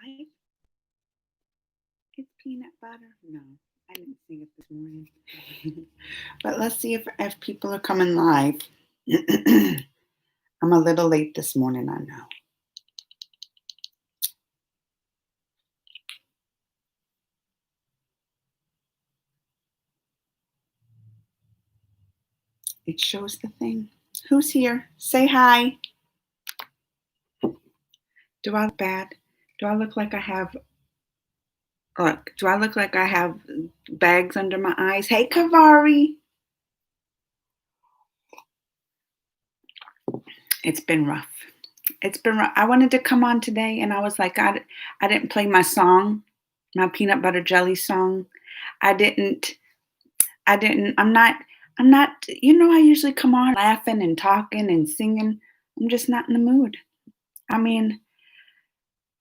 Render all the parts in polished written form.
live? It's peanut butter. No, I didn't see it this morning. But let's see if people are coming live. I'm a little late this morning, I know. It shows the thing. Who's here? Say hi. Do I look bad? Do I look like I have bags under my eyes? Hey, Kavari. It's been rough. It's been rough. I wanted to come on today and I was like, I didn't play my song, my peanut butter jelly song. I didn't, I'm not, I usually come on laughing and talking and singing. I'm just not in the mood. I mean,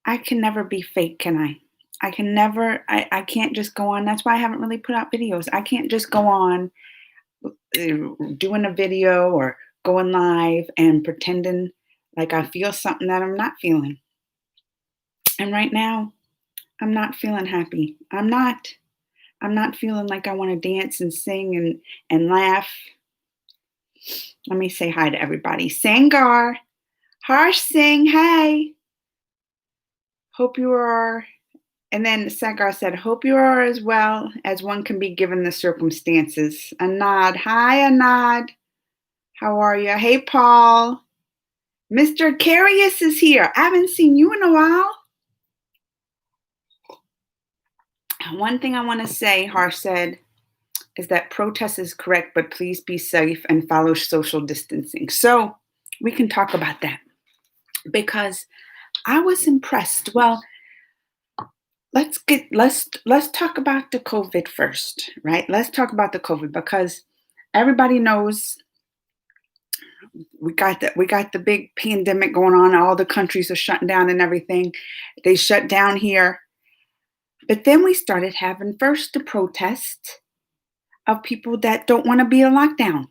I can never be fake, can I? I can never, I can't just go on. That's why I haven't really put out videos. I can't just go on doing a video or going live and pretending like I feel something that I'm not feeling. And right now, I'm not feeling happy. I'm not feeling like I want to dance and sing and laugh. Let me say hi to everybody. Sangar, Harsh Singh, hey. Hope you are. And then Sangar said, hope you are as well as one can be given the circumstances. Anad, hi Anad. How are you? Hey Paul. Mr. Carius is here. I haven't seen you in a while. One thing I want to say, Harsh said, is that protest is correct, but please be safe and follow social distancing. So we can talk about that because I was impressed. Well, let's talk about the COVID first, right? Let's talk about the COVID because everybody knows we got the big pandemic going on. All the countries are shutting down and everything. They shut down here. But then we started having first the protest of people that don't want to be in lockdown.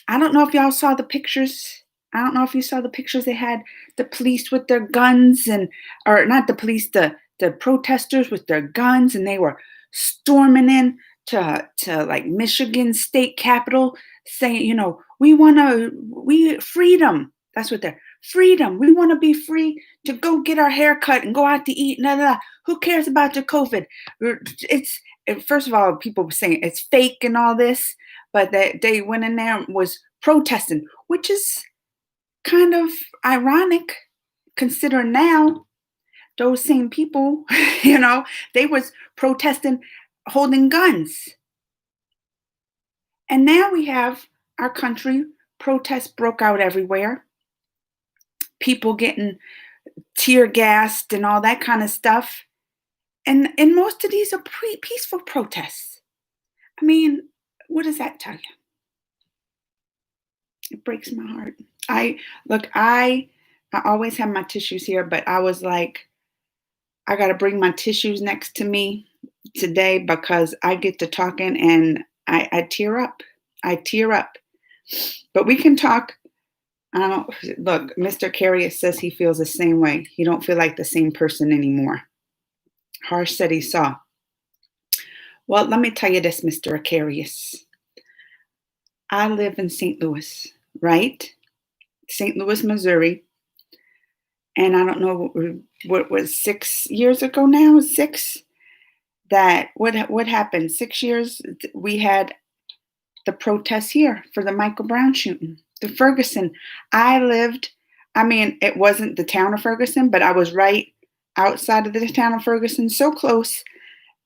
I don't know if y'all saw the pictures. I don't know if you saw the pictures. They had the police with their guns or not the police, the protesters with their guns, and they were storming in to like Michigan State Capitol, saying, we freedom. That's what they're freedom. We want to be free to go get our hair cut and go out to eat. Nah, nah, nah. Who cares about the COVID? It's first of all, people were saying it's fake and all this, but they went in there and was protesting, which is kind of ironic considering now those same people, they was protesting holding guns. And now we have our country, protests broke out everywhere, people getting tear gassed and all that kind of stuff. And most of these are peaceful protests. I mean, what does that tell you? It breaks my heart. I always have my tissues here, but I was like, I got to bring my tissues next to me today because I get to talking and I tear up. I tear up. But we can talk. I don't look. Mr. Carius says he feels the same way. He don't feel like the same person anymore. Harsh said he saw. Well, let me tell you this, Mr. Carius. I live in St. Louis, right? St. Louis, Missouri. And I don't know what was 6 years ago now, that what happened 6 years we had the protests here for the Michael Brown shooting, the Ferguson. It wasn't the town of Ferguson, but I was right outside of the town of Ferguson, so close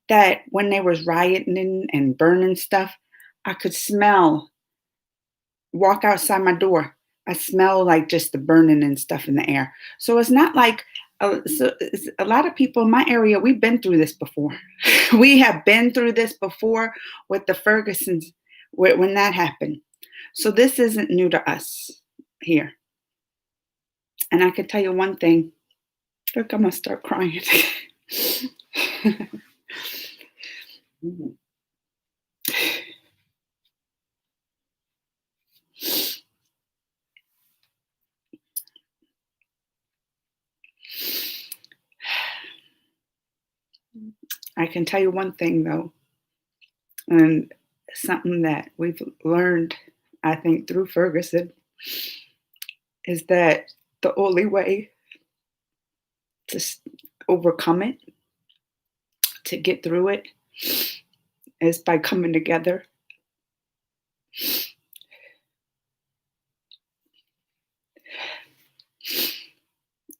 that when they was rioting and burning stuff, I could walk outside my door. I smell like just the burning and stuff in the air. So it's not like a lot of people in my area, we've been through this before. We have been through this before with the Fergusons when that happened. So this isn't new to us here. And I can tell you one thing. Look, I'm going to start crying. I can tell you one thing though, and something that we've learned, I think, through Ferguson is that the only way to overcome it, to get through it, is by coming together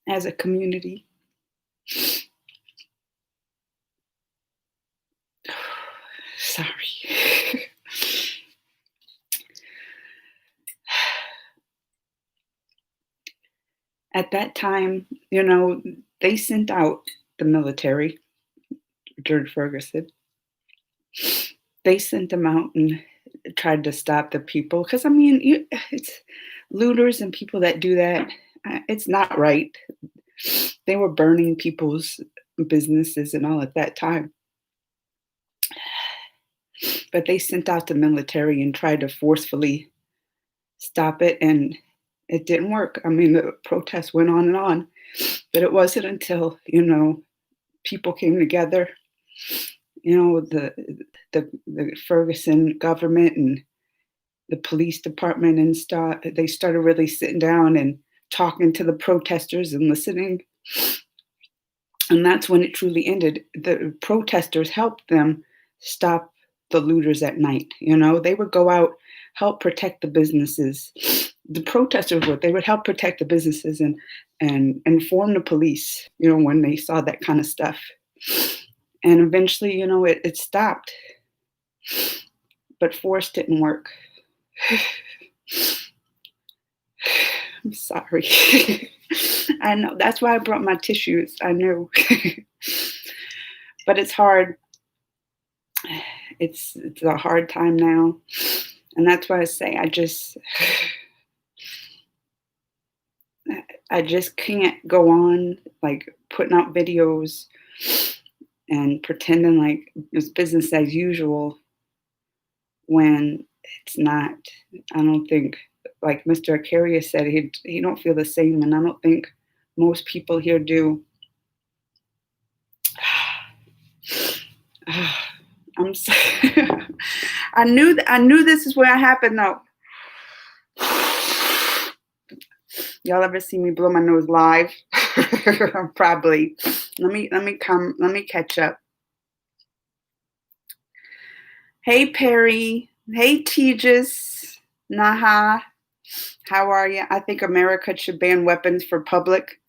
as a community. Sorry. At that time, they sent out the military, George Ferguson. They sent them out and tried to stop the people. Because, I mean, it's looters and people that do that. It's not right. They were burning people's businesses and all at that time. But they sent out the military and tried to forcefully stop it, and it didn't work. I mean, the protests went on, but it wasn't until, people came together, the Ferguson government and the police department and stuff, they started really sitting down and talking to the protesters and listening. And that's when it truly ended. The protesters helped them stop the looters at night. They would go out, help protect the businesses. The protesters they would help protect the businesses and inform the police, when they saw that kind of stuff. And eventually, it stopped. But force didn't work. I'm sorry. I know. That's why I brought my tissues. I knew. But it's hard. It's a hard time now. And that's why I say I just can't go on like putting out videos and pretending like it's business as usual when it's not. I don't think, like Mr. Akarius said, he don't feel the same, and I don't think most people here do. I'm sorry. I knew this is where it happened though. Y'all ever see me blow my nose live? Probably. Let me catch up. Hey Perry. Hey Tejas. Naha. How are you? I think America should ban weapons for public.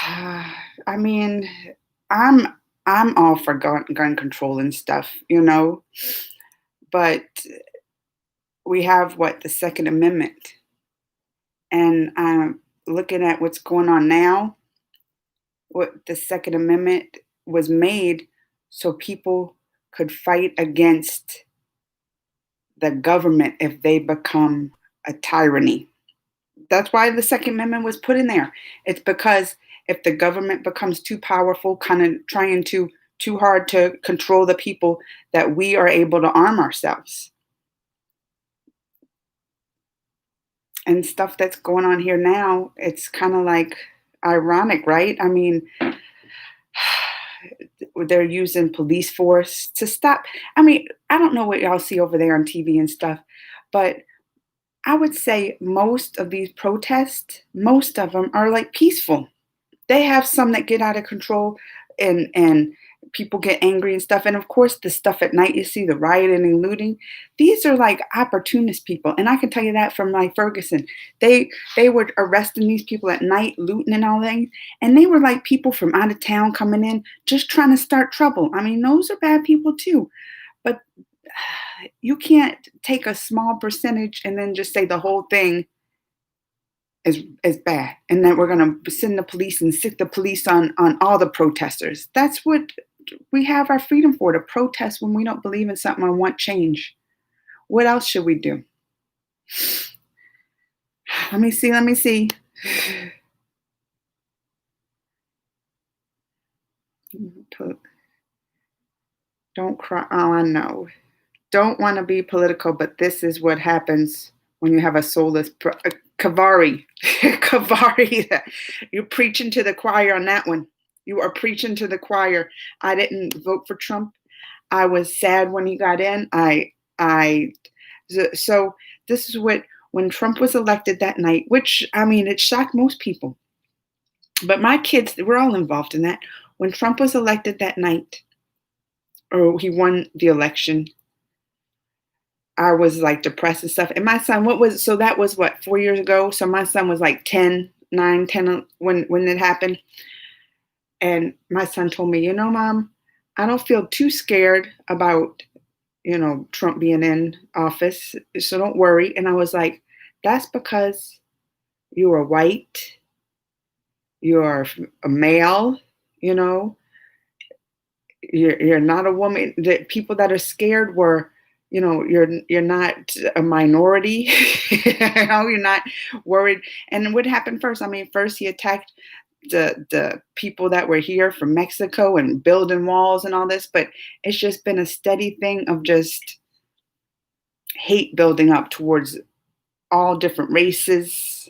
I mean, I'm all for gun control and stuff, but we have the Second Amendment, and looking at what's going on now. What the Second Amendment was made so people could fight against the government if they become a tyranny. That's why the Second Amendment was put in there. It's because if the government becomes too powerful, kind of trying too hard to control the people, that we are able to arm ourselves. And stuff that's going on here now, it's kind of like ironic, right? I mean, they're using police force to stop. I mean, I don't know what y'all see over there on TV and stuff, but I would say most of these protests, most of them are like peaceful. They have some that get out of control and people get angry and stuff. And of course, the stuff at night you see, the rioting and looting, these are like opportunist people. And I can tell you that from like Ferguson. They were arresting these people at night, looting and all that. And they were like people from out of town coming in, just trying to start trouble. I mean, those are bad people too. But you can't take a small percentage and then just say the whole thing is bad, and then we're going to send the police and sic the police on all the protesters. That's what we have our freedom for, to protest when we don't believe in something or want change. What else should we do? Let me see. Don't cry. Oh, I know. Don't want to be political, but this is what happens when you have a soulless Kavari. Kavari, you're preaching to the choir on that one. You are preaching to the choir. I didn't vote for Trump. I was sad when he got in. I, so this is what, when Trump was elected that night, which, I mean, it shocked most people. But my kids, we're all involved in that. When Trump was elected that night, or he won the election, I was like depressed and stuff. And my son, so that was what, 4 years ago? So my son was like 10, 9, 10 when it happened. And my son told me, Mom, I don't feel too scared about, Trump being in office. So don't worry. And I was like, that's because you are white, you're a male, you're not a woman. The people that are scared were, you're not a minority. You're not worried. And what happened first? I mean, first he attacked the people that were here from Mexico and building walls and all this, but it's just been a steady thing of just hate building up towards all different races,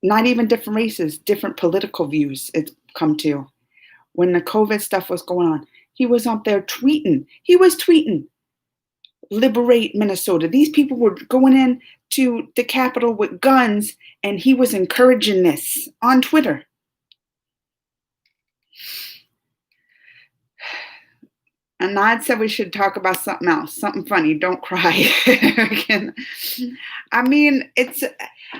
not even different races, different political views it's come to. When the COVID stuff was going on, he was up there tweeting. He was tweeting, liberate Minnesota. These people were going in to the Capitol with guns, and he was encouraging this on Twitter. And Nod said we should talk about something else, something funny. Don't cry. I mean, it's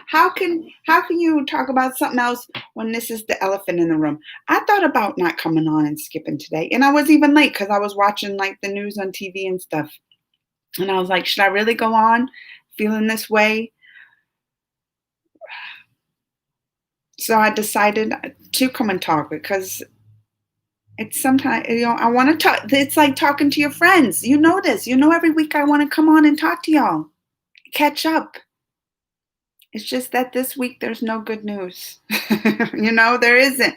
how can you talk about something else when this is the elephant in the room? I thought about not coming on and skipping today, and I was even late because I was watching like the news on TV and stuff. And I was like, should I really go on feeling this way? So I decided to come and talk because it's sometimes, I want to talk. It's like talking to your friends. You know this. Every week I want to come on and talk to y'all, catch up. It's just that this week there's no good news. There isn't.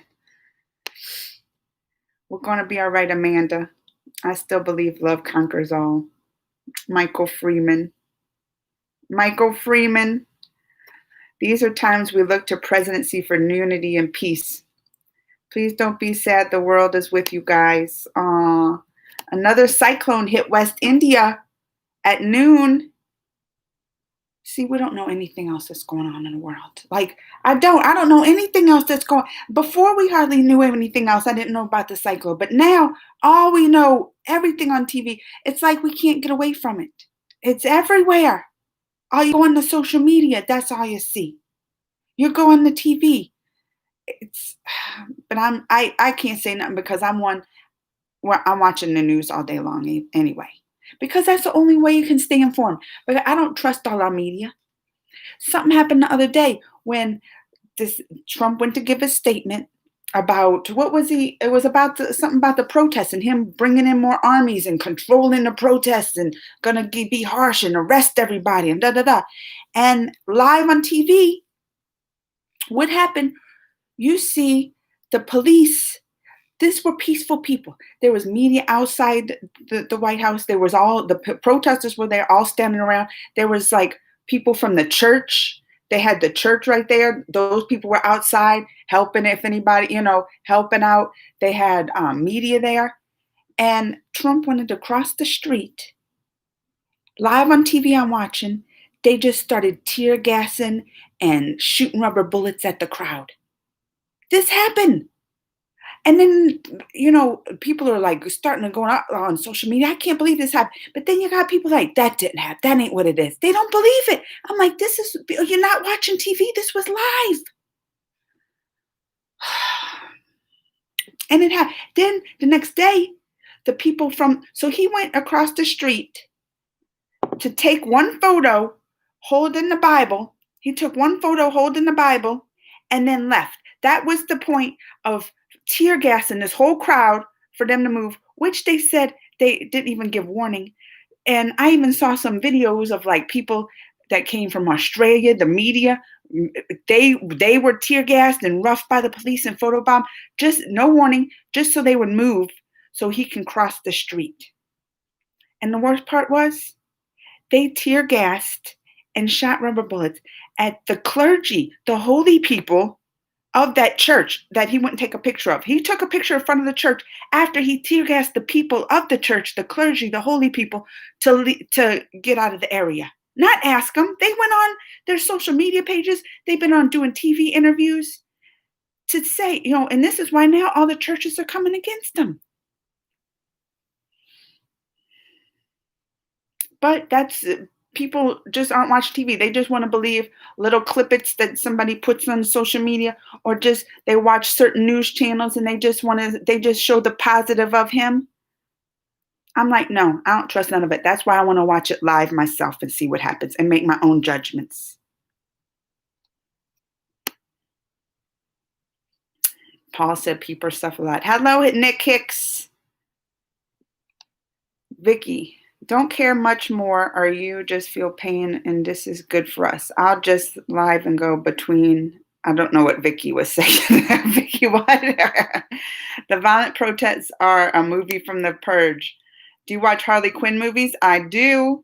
We're going to be all right, Amanda. I still believe love conquers all. Michael Freeman. These are times we look to presidency for unity and peace. Please don't be sad. The world is with you guys. Another cyclone hit West India at noon. See, we don't know anything else that's going on in the world. Like, I don't know anything else that's going. Before we hardly knew anything else. I didn't know about the cyclone. But now, all we know, everything on TV, it's like we can't get away from it. It's everywhere. All you go on the social media, that's all you see. You go on the TV. But I can't say nothing because I'm watching the news all day long anyway. Because that's the only way you can stay informed. But I don't trust all our media. Something happened the other day when Trump went to give a statement about, what was he? It was about something about the protests and him bringing in more armies and controlling the protests and gonna be harsh and arrest everybody and da-da-da. And live on TV, what happened? You see the police. These were peaceful people. There was media outside the White House. There was all the protesters were there, all standing around. There was like people from the church. They had the church right there. Those people were outside helping if anybody, helping out. They had media there. And Trump wanted to cross the street. Live on TV, I'm watching. They just started tear gassing and shooting rubber bullets at the crowd. This happened. And then, people are like starting to go out on social media. I can't believe this happened. But then you got people like, that didn't happen. That ain't what it is. They don't believe it. I'm like, you're not watching TV. This was live. And it happened. Then the next day, so he went across the street to take one photo holding the Bible. He took one photo holding the Bible and then left. That was the point of tear gas in this whole crowd for them to move, which they said they didn't even give warning. And I even saw some videos of like people that came from Australia, the media, they were tear gassed and roughed by the police and photobombed, just no warning, just so they would move so he can cross the street. And the worst part was they tear gassed and shot rubber bullets at the clergy, the holy people of that church that he wouldn't take a picture of. He took a picture in front of the church after he tear gassed the people of the church, the clergy, the holy people, to get out of the area. Not ask them. They went on their social media pages. They've been on doing TV interviews to say, and this is why now all the churches are coming against them. But that's people just aren't watching TV. They just want to believe little clippets that somebody puts on social media, or just they watch certain news channels and they just show the positive of him. I'm like, no, I don't trust none of it. That's why I want to watch it live myself and see what happens and make my own judgments. Paul said people suffer a lot. Hello, Nick Hicks. Vicky, don't care much more, or you just feel pain and this is good for us. I'll just live and go between. I don't know what Vicky was saying. Vicky, what? The violent protests are a movie from The Purge. Do you watch Harley Quinn movies? I do.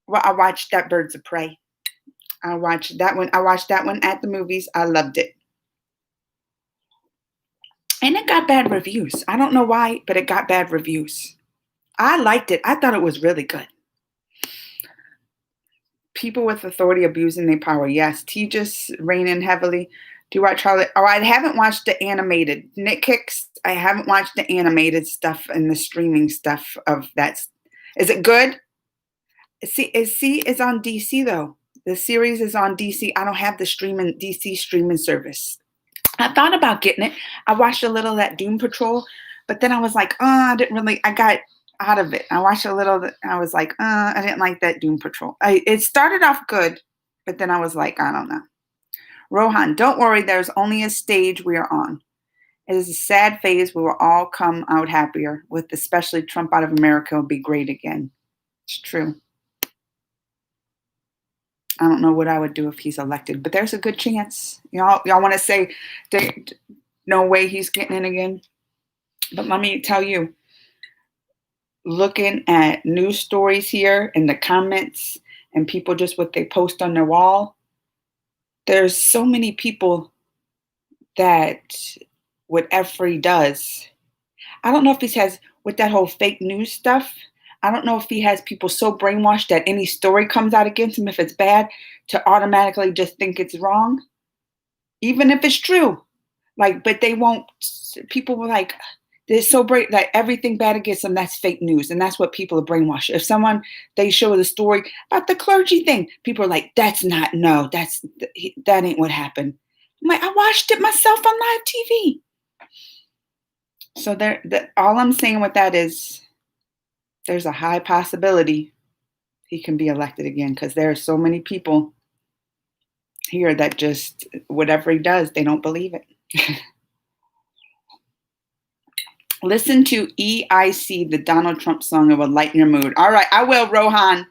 Well, I watched that Birds of Prey. I watched that one. I watched that one at the movies. I loved it. And it got bad reviews. I don't know why, but it got bad reviews. I liked it. I thought it was really good. People with authority abusing their power. Yes. Tejas raining heavily. Do you watch Charlotte? Oh, I haven't watched the animated. Nick Hicks, I haven't watched the animated stuff and the streaming stuff of that. Is it good? It's on DC though. The series is on DC. I don't have the DC streaming service. I thought about getting it. I watched a little of that Doom Patrol, but then I was like, I got out of it. I watched a little, I was like, I didn't like that Doom Patrol. It started off good, but then I was like, I don't know. Rohan, don't worry, there's only a stage we are on. It is a sad phase. We will all come out happier, with especially Trump out of America will be great again. It's true. I don't know what I would do if he's elected, but there's a good chance. Y'all want to say, no way he's getting in again? But let me tell you, looking at news stories here in the comments and people just what they post on their wall, there's so many people that whatever he does, I don't know if he has with that whole fake news stuff. I don't know if he has people so brainwashed that any story comes out against him, if it's bad, to automatically just think it's wrong, even if it's true. But they won't. People were like, they're so brave that everything bad against them, that's fake news. And that's what people are brainwashed. If they show the story about the clergy thing, people are like, that ain't what happened. I'm like, I watched it myself on live TV. So all I'm saying with that is there's a high possibility he can be elected again, because there are so many people here that just, whatever he does, they don't believe it. Listen to EIC, the Donald Trump song. It will lighten your mood. All right, I will, Rohan.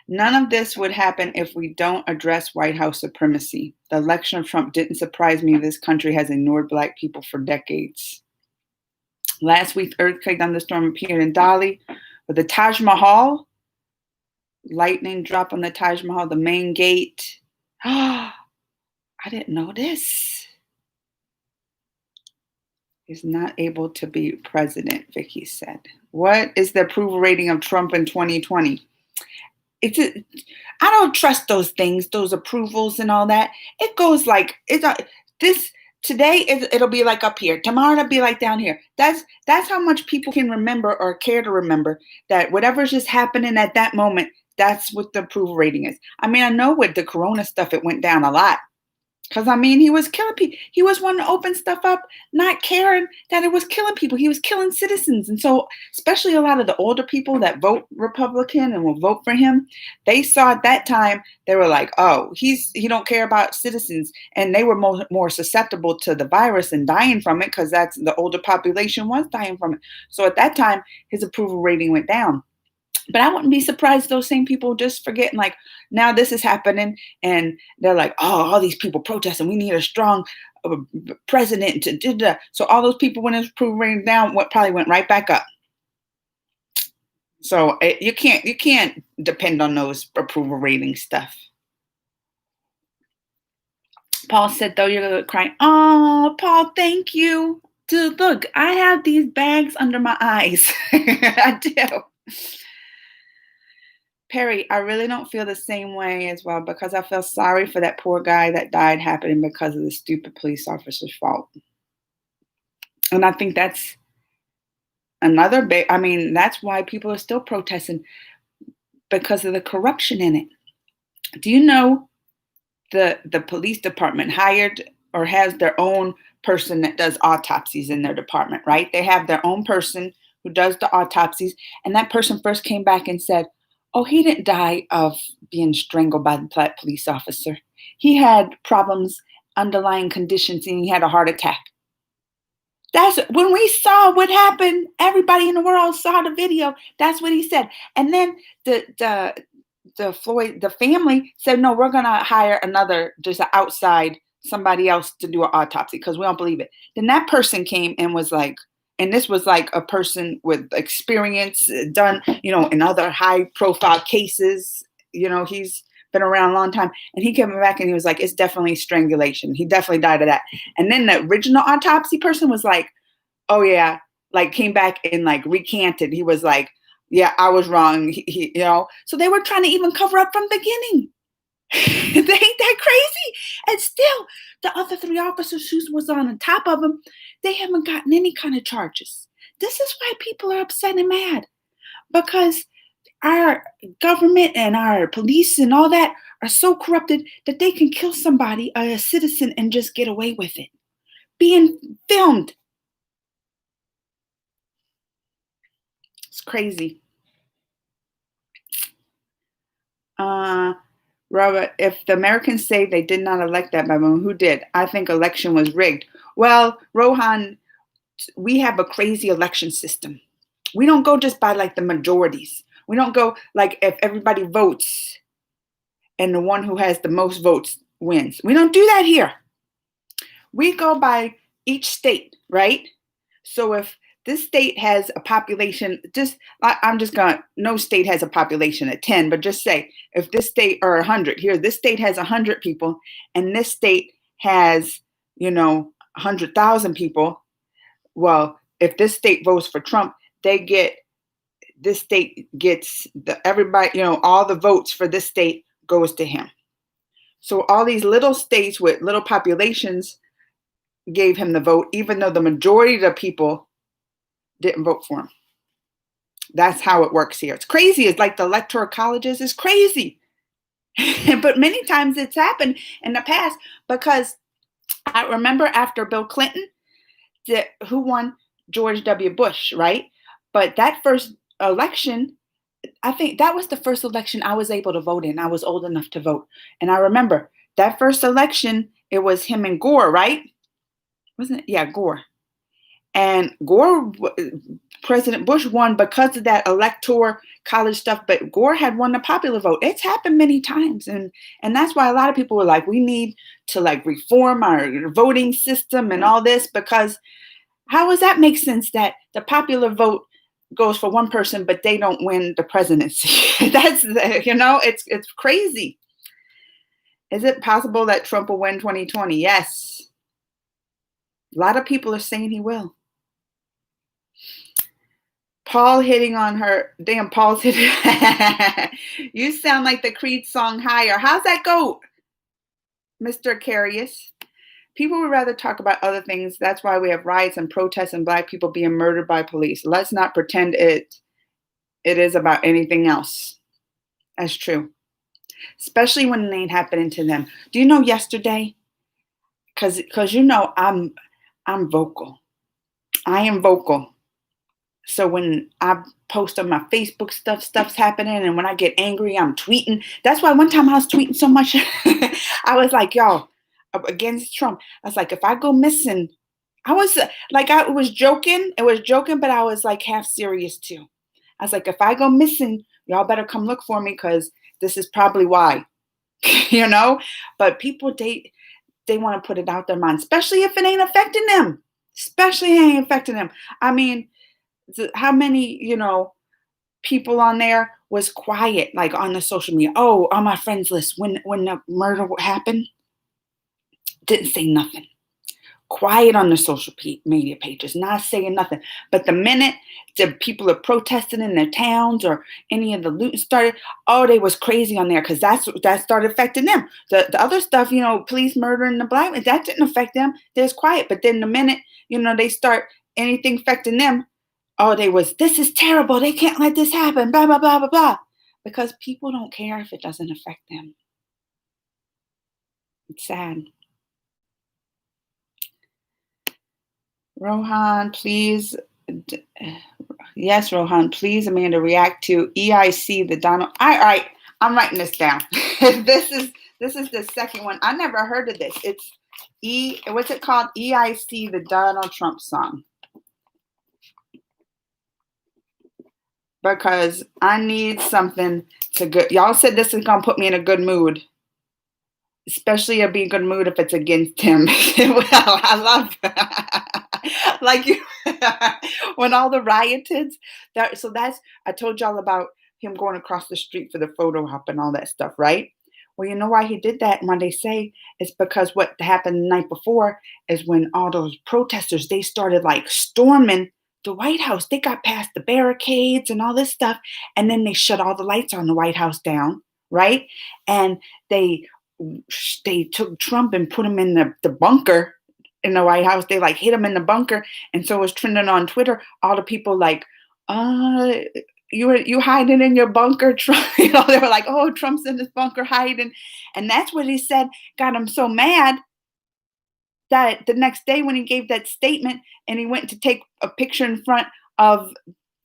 None of this would happen if we don't address White House supremacy. The election of Trump didn't surprise me. This country has ignored Black people for decades. Last week's earthquake thunderstorm appeared in Delhi with the Taj Mahal. Lightning drop on the Taj Mahal, the main gate. I didn't know this. He's not able to be president, Vicky said. What is the approval rating of Trump in 2020? I don't trust those things, those approvals and all that. It goes like this. Today it'll be like up here. Tomorrow it'll be like down here. That's how much people can remember or care to remember that whatever's just happening at that moment. That's what the approval rating is. I mean, I know with the Corona stuff, it went down a lot. Because, I mean, he was killing people. He was wanting to open stuff up, not caring that it was killing people. He was killing citizens. And so, especially a lot of the older people that vote Republican and will vote for him, they saw at that time, they were like, oh, he don't care about citizens. And they were more susceptible to the virus and dying from it, because that's the older population was dying from it. So at that time, his approval rating went down. But I wouldn't be surprised those same people just forgetting, like, now this is happening and they're like, oh, all these people protesting. We need a strong president to do that. So all those people, when his approval rating down, probably went right back up. So you can't depend on those approval rating stuff. Paul said, though you're crying, oh, Paul, thank you. Dude, look, I have these bags under my eyes. I do. Perry, I really don't feel the same way as well because I feel sorry for that poor guy that died happening because of the stupid police officer's fault. And I think that's another big, I mean, that's why people are still protesting because of the corruption in it. Do you know the police department hired or has their own person that does autopsies in their department, right? They have their own person who does the autopsies. And that person first came back and said, oh, he didn't die of being strangled by the police officer. He had problems, underlying conditions, and he had a heart attack. That's when we saw what happened. Everybody in the world saw the video. That's what he said. And then the Floyd, the family said, no, we're gonna hire another, just an outside somebody else to do an autopsy because we don't believe it. Then that person came and was like, and this was like a person with experience done, in other high profile cases. He's been around a long time. And he came back and he was like, it's definitely strangulation. He definitely died of that. And then the original autopsy person was like, oh yeah, like came back and like recanted. He was like, yeah, I was wrong. So they were trying to even cover up from the beginning. They ain't that crazy. And still, the other 3 officers who was on the top of him, they haven't gotten any kind of charges. This is why people are upset and mad, because our government and our police and all that are so corrupted that they can kill somebody, a citizen, and just get away with it. Being filmed. It's crazy. Robert, if the Americans say they did not elect that baboon, who did? I think election was rigged. Well, Rohan, we have a crazy election system. We don't go just by like the majorities. We don't go like if everybody votes and the one who has the most votes wins. We don't do that here. We go by each state, right? So if this state has a population, no state has a population of 10, but just say if this state, or 100, here, this state has 100 people and this state has, 100,000 people. Well, if this state votes for Trump, this state gets everybody, all the votes for this state goes to him. So all these little states with little populations gave him the vote, even though the majority of the people didn't vote for him. That's how it works here. It's crazy. It's like the electoral colleges is crazy. But many times it's happened in the past, because I remember after Bill Clinton, who won? George W. Bush, right? But that first election, I think that was the first election I was able to vote in. I was old enough to vote. And I remember that first election, it was him and Gore, right? Wasn't it? Yeah, Gore. And President Bush won because of that electoral college stuff, but Gore had won the popular vote. It's happened many times. And that's why a lot of people were like, we need to like reform our voting system and all this, because how does that make sense that the popular vote goes for one person, but they don't win the presidency? That's, it's crazy. Is it possible that Trump will win 2020? Yes. A lot of people are saying he will. Paul hitting on her. Damn, Paul's hitting. You sound like the Creed song Higher. How's that go, Mr. Carius? People would rather talk about other things. That's why we have riots and protests and Black people being murdered by police. Let's not pretend it is about anything else. That's true. Especially when it ain't happening to them. Do you know yesterday? Because I'm vocal. I am vocal. So when I post on my Facebook stuff's happening, and when I get angry, I'm tweeting. That's why one time I was tweeting so much. I was like, y'all, against Trump. I was like, if I go missing, I was joking. It was joking, but I was like half serious too. I was like, if I go missing, y'all better come look for me, because this is probably why. But people, they want to put it out their mind, especially if it ain't affecting them. I mean, how many, people on there was quiet, like on the social media, on my friends list when the murder happened. didn't say nothing. Quiet on the social media pages, not saying nothing. But the minute the people are protesting in their towns or any of the looting started, oh, they was crazy on there because that started affecting them. The other stuff, police murdering the black men, that didn't affect them. They was quiet. But then the minute, they start anything affecting them, oh, this is terrible. They can't let this happen. Blah, blah, blah, blah, blah. Because people don't care if it doesn't affect them. It's sad. Rohan, please. Yes, Rohan, please, Amanda, react to EIC, the Donald. All right, I'm writing this down. This is the second one. I never heard of this. It's what's it called? EIC, the Donald Trump song. Because I need something to good. Y'all said this is gonna put me in a good mood. Especially I'll be in a good mood if it's against him. Well, I love like you when all the rioteds. I told y'all about him going across the street for the photo op and all that stuff, right? Well, you know why he did that? And when they say it's because what happened the night before is when all those protesters, they started like storming the White House. They got past the barricades and all this stuff, and then they shut all the lights on the White House down, right? And they took Trump and put him in the bunker in the White House. They like hit him in the bunker, and so it was trending on Twitter. All the people like, you hiding in your bunker, Trump. They were like, oh, Trump's in this bunker hiding, and that's what he said got him so mad that the next day when he gave that statement and he went to take a picture in front of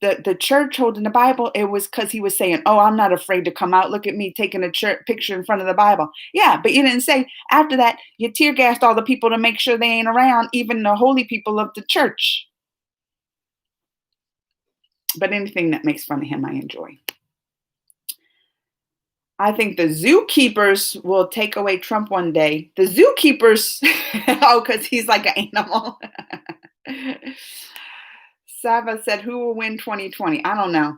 the church holding the Bible, it was because he was saying, oh, I'm not afraid to come out. Look at me taking a picture in front of the Bible. Yeah, but you didn't say after that, you tear gassed all the people to make sure they ain't around, even the holy people of the church. But anything that makes fun of him, I enjoy. I think the zookeepers will take away Trump one day. The zookeepers, because he's like an animal. Sava said, who will win 2020? I don't know.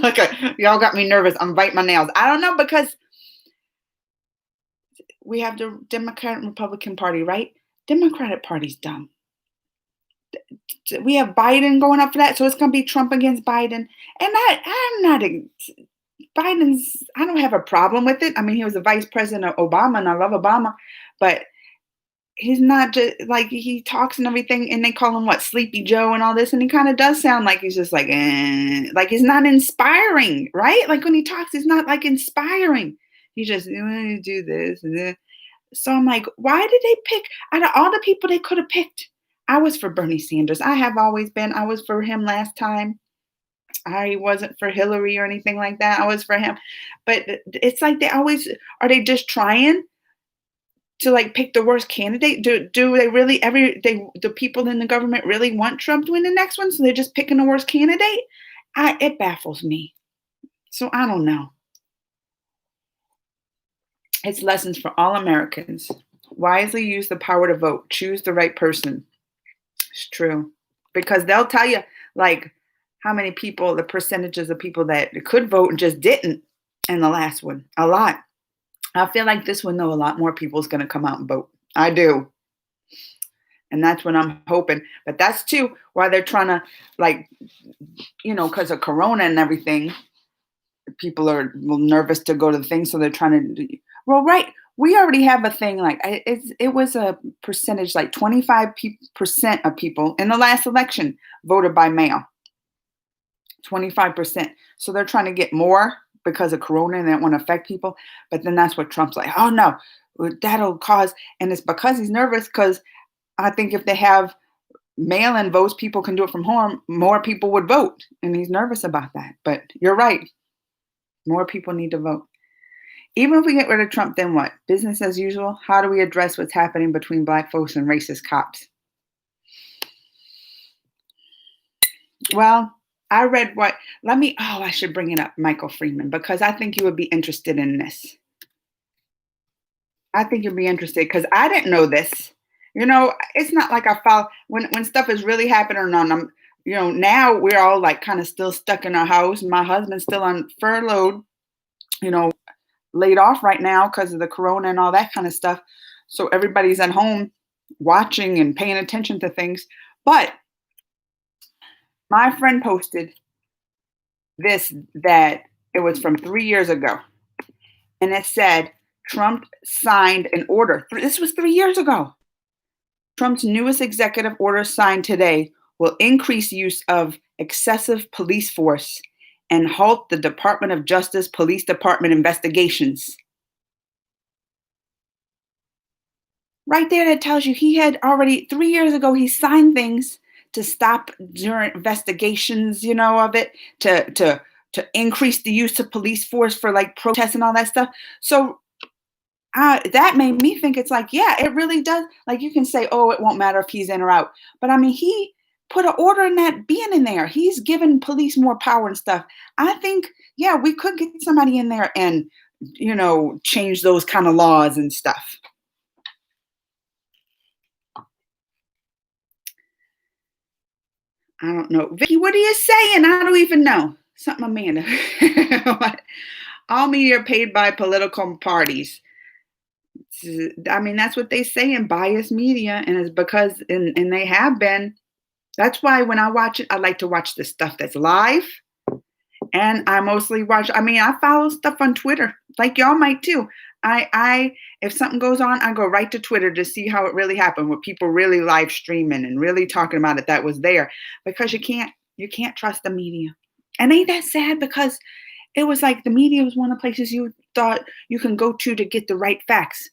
Okay, y'all got me nervous. I'm biting my nails. I don't know because we have the Democrat and Republican Party, right? Democratic Party's dumb. We have Biden going up for that, so it's going to be Trump against Biden. And I'm not Biden's. I don't have a problem with it. I mean, he was the vice president of Obama, and I love Obama, but he's not just like he talks and everything, and they call him what, Sleepy Joe and all this, and he kind of does sound like he's just like he's not inspiring, right? Like when he talks, he's not like inspiring. He just do this and this. So I'm like, why did they pick out of all the people they could have picked? I was for Bernie Sanders. I have always been. I was for him last time. I wasn't for Hillary or anything like that. I was for him. But it's like are they just trying to like pick the worst candidate? Do they really the people in the government really want Trump to win the next one? So they're just picking the worst candidate? It baffles me. So I don't know. It's lessons for all Americans. Wisely use the power to vote. Choose the right person. It's true. Because they'll tell you like how many people, the percentages of people that could vote and just didn't in the last one. A lot. I feel like this one, though, a lot more people is going to come out and vote. I do. And that's what I'm hoping. But that's too why they're trying to, like, because of Corona and everything, people are nervous to go to the thing. So they're trying to, well, right. We already have a thing like it was a percentage like 25% of people in the last election voted by mail. 25%. So they're trying to get more because of Corona and they don't want to affect people. But then that's what Trump's like, oh no, that'll cause, and it's because he's nervous because I think if they have mail-in votes, people can do it from home, more people would vote. And he's nervous about that. But you're right. More people need to vote. Even if we get rid of Trump, then what? Business as usual? How do we address what's happening between black folks and racist cops? Well, I read I should bring it up, Michael Freeman, because I think you would be interested in this. I think you'd be interested because I didn't know this. It's not like I follow when stuff is really happening on, now we're all like kind of still stuck in our house. My husband's still on furloughed, laid off right now because of the Corona and all that kind of stuff. So everybody's at home watching and paying attention to things. But my friend posted this, that it was from 3 years ago. And it said Trump signed an order. This was 3 years ago. Trump's newest executive order signed today will increase use of excessive police force and halt the Department of Justice Police Department investigations. Right there, that tells you he had already 3 years ago, he signed things to stop during investigations, of it, to increase the use of police force for like protests and all that stuff. So that made me think, it's like, yeah, it really does. Like, you can say, oh, it won't matter if he's in or out. But I mean, he put an order in that being in there. He's given police more power and stuff. I think, yeah, we could get somebody in there and, change those kind of laws and stuff. I don't know. Vicky, what are you saying? I don't even know. Something, Amanda. All media are paid by political parties. I mean, that's what they say in biased media, and it's because, and they have been. That's why when I watch it, I like to watch the stuff that's live, and I mostly watch. I mean, I follow stuff on Twitter, like y'all might too. If something goes on, I go right to Twitter to see how it really happened, with people really live streaming and really talking about it that was there, because you can't trust the media, and ain't that sad? Because it was like the media was one of the places you thought you can go to get the right facts.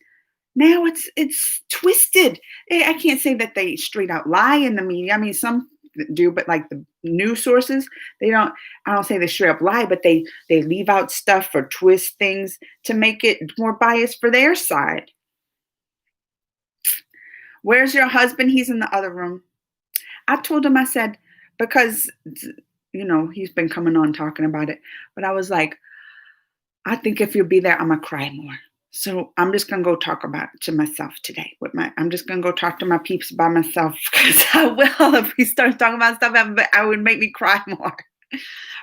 Now it's twisted. I can't say that they straight out lie in the media. I mean, some do, but like the news sources, they don't. I don't say they straight up lie, but they leave out stuff or twist things to make it more biased for their side. Where's your husband? He's in the other room. I told him, I said, because he's been coming on talking about it, but I was like, I think if you'll be there, I'm gonna cry more. So I'm just gonna go talk about it to myself today. I'm just gonna go talk to my peeps by myself, because I will, if he starts talking about stuff, I would make me cry more.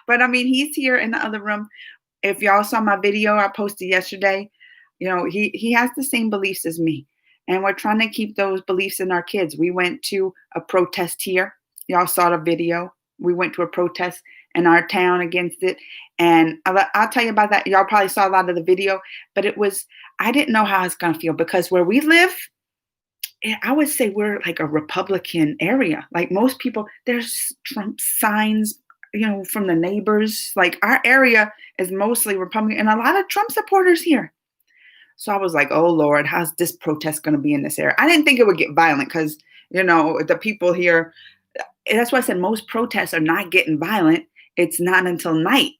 But I mean, he's here in the other room. If y'all saw my video I posted yesterday, he has the same beliefs as me, and we're trying to keep those beliefs in our kids. We went to a protest here. Y'all saw the video. We went to a protest in our town against it. And I'll tell you about that. Y'all probably saw a lot of the video, but I didn't know how it's going to feel, because where we live, I would say we're like a Republican area. Like most people, there's Trump signs, from the neighbors. Like our area is mostly Republican, and a lot of Trump supporters here. So I was like, oh Lord, how's this protest going to be in this area? I didn't think it would get violent, because, the people here, that's why I said most protests are not getting violent. It's not until night,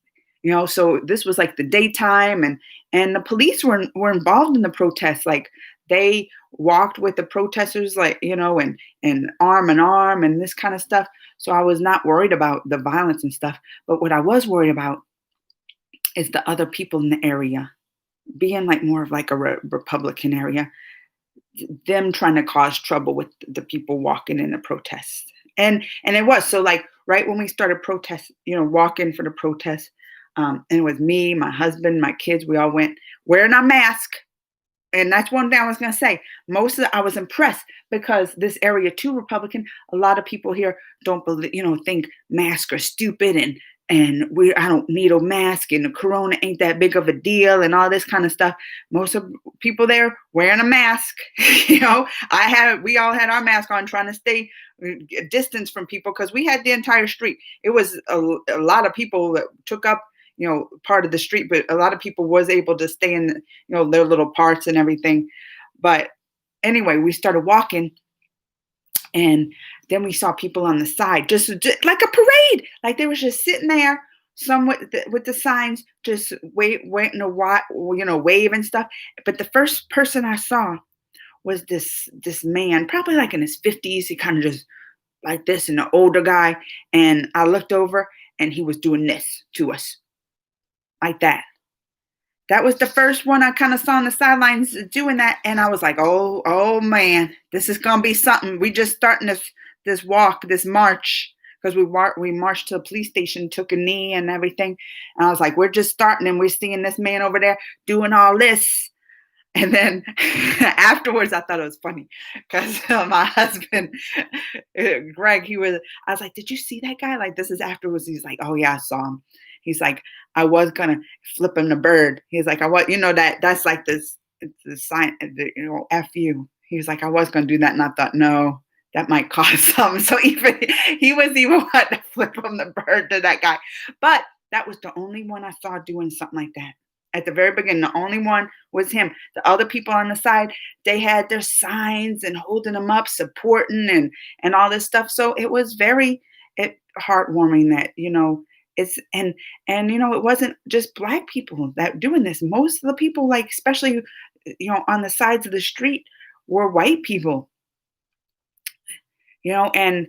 so this was like the daytime, and the police were involved in the protests. Like they walked with the protesters, like, and arm in arm and this kind of stuff. So I was not worried about the violence and stuff. But what I was worried about is the other people in the area being like more of like a Republican area, them trying to cause trouble with the people walking in the protests. And it was so, like, right when we started protest, walking for the protest, and it was me, my husband, my kids, we all went wearing our mask. And that's one thing I was going to say. I was impressed, because this area too Republican, a lot of people here don't believe, think masks are stupid, and I don't need a mask, and the corona ain't that big of a deal, and all this kind of stuff. Most of people there wearing a mask. We all had our mask on, trying to stay distance from people, because we had the entire street. It was a lot of people that took up part of the street, but a lot of people was able to stay in their little parts and everything. But anyway, we started walking, and then we saw people on the side, just like a parade. Like they was just sitting there, some with the signs, just waiting to watch, wave and stuff. But the first person I saw was this man, probably like in his 50s. He kind of just like this, and an older guy. And I looked over, and he was doing this to us, like that. That was the first one I kind of saw on the sidelines doing that. And I was like, oh man, this is going to be something. We just starting this walk, this march, because we marched to the police station, took a knee and everything. And I was like, we're just starting, and we're seeing this man over there doing all this. And then afterwards, I thought it was funny because my husband, Greg, I was like, did you see that guy? Like, this is afterwards. He's like, oh, yeah, I saw him. He's like, I was going to flip him the bird. He's like, I was, that's like this, it's the sign, F you. He was like, I was going to do that. And I thought, no, that might cause something. So even he was even wanting to flip him the bird to that guy. But that was the only one I saw doing something like that. At the very beginning, the only one was him. The other people on the side, they had their signs and holding them up, supporting and all this stuff. So it was very heartwarming that it's and it wasn't just black people that doing this. Most of the people, like especially on the sides of the street, were white people. And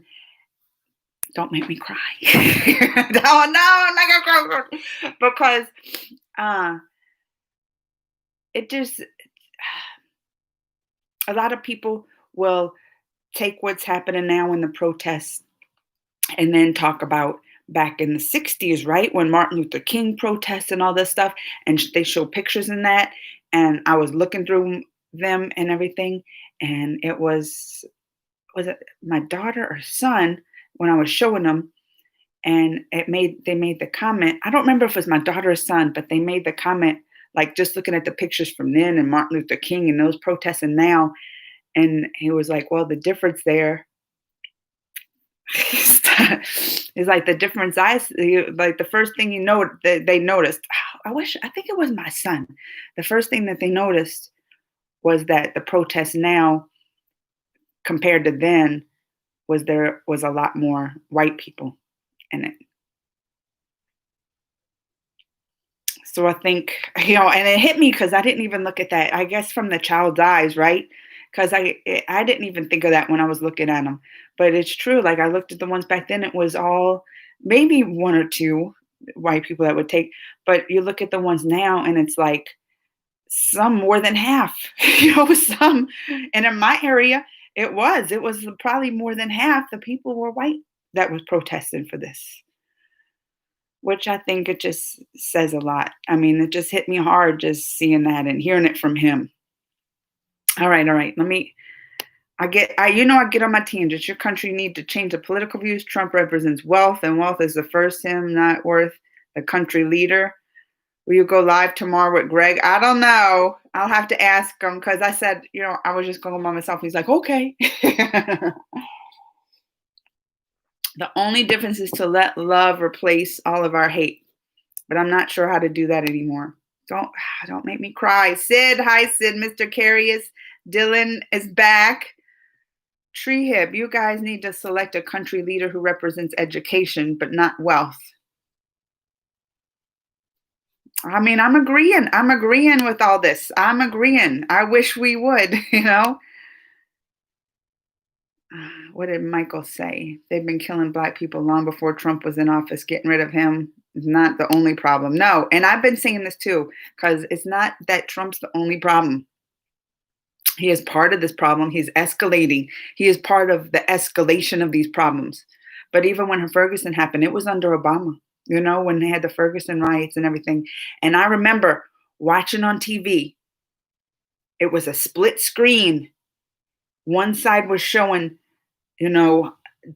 don't make me cry. Oh no, I'm not gonna cry because uh it just a lot of people will take what's happening now in the protests and then talk about back in the 60s, right? When Martin Luther King protests and all this stuff, and they show pictures in that. And I was looking through them and everything, and it was it my daughter or son when I was showing them, and they made the comment. I don't remember if it was my daughter or son, but they made the comment like just looking at the pictures from then and Martin Luther King and those protests and now, and he was like, "Well, the difference there is like the difference like the first thing they noticed. I think it was my son. The first thing that they noticed was that the protests now compared to then there was a lot more white people in it. So I think, and it hit me because I didn't even look at that. I guess from the child's eyes, right? Because I didn't even think of that when I was looking at them. But it's true. Like I looked at the ones back then, it was all maybe one or two white people that would take. But you look at the ones now, and it's like some more than half. Some. And in my area, it was probably more than half the people were white that was protesting for this. Which I think it just says a lot. I mean, it just hit me hard just seeing that and hearing it from him. All right, all right. I get on my tangents. Your country need to change the political views. Trump represents wealth, and wealth is the first him not worth the country leader. Will you go live tomorrow with Greg? I don't know. I'll have to ask him because I said, I was just going by myself. He's like, okay. The only difference is to let love replace all of our hate. But I'm not sure how to do that anymore. Don't make me cry. Sid, hi Sid, Mr. Carius. Dylan is back. Tree Hip, you guys need to select a country leader who represents education, but not wealth. I mean, I'm agreeing. I'm agreeing with all this. I'm agreeing. I wish we would, What did Michael say? They've been killing black people long before Trump was in office. Getting rid of him is not the only problem. No, and I've been saying this too, because it's not that Trump's the only problem. He is part of this problem. He's escalating. He is part of the escalation of these problems. But even when Ferguson happened, it was under Obama, when they had the Ferguson riots and everything. And I remember watching on TV, it was a split screen. One side was showing,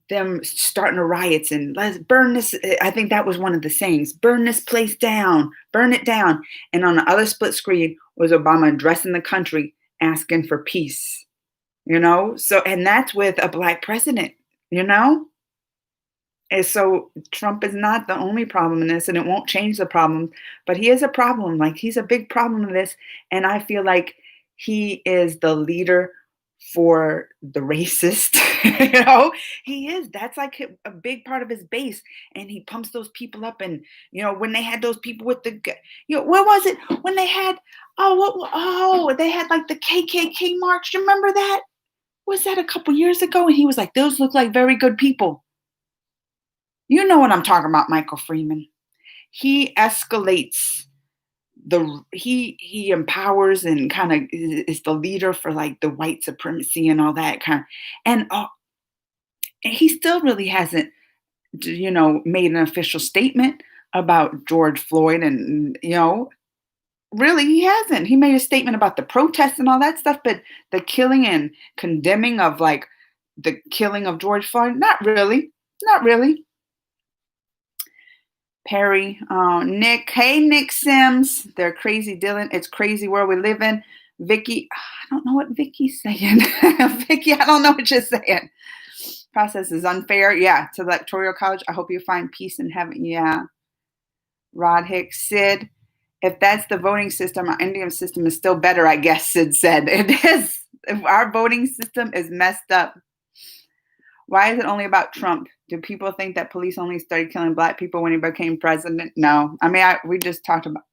them starting the riots and let's burn this. I think that was one of the sayings, burn this place down, burn it down. And on the other split screen was Obama addressing the country, asking for peace, So, and that's with a black president, And so Trump is not the only problem in this, and it won't change the problem, but he is a problem. Like he's a big problem in this. And I feel like he is the leader for the racist, he is. That's like a big part of his base, and he pumps those people up. And when they had those people with the, what was it when they had? They had like the KKK march. You remember that? Was that a couple years ago? And he was like, "Those look like very good people." You know what I'm talking about, Michael Freeman. He escalates he empowers and kind of is the leader for like the white supremacy and all that kind of, and he still really hasn't made an official statement about George Floyd and Really, he hasn't. He made a statement about the protests and all that stuff, but the killing and condemning of like the killing of George Floyd, not really. Not really. Perry, Nick, hey Nick Sims, they're crazy, Dylan. It's crazy world we live in. Vicky, I don't know what Vicky's saying. Vicky, I don't know what you're saying. Process is unfair. Yeah, to the electoral college. I hope you find peace in heaven. Yeah. Rod Hicks, Sid. If that's the voting system, our Indian system is still better, I guess, Sid said. It is. If our voting system is messed up. Why is it only about Trump? Do people think that police only started killing black people when he became president? No. I mean, we just talked about,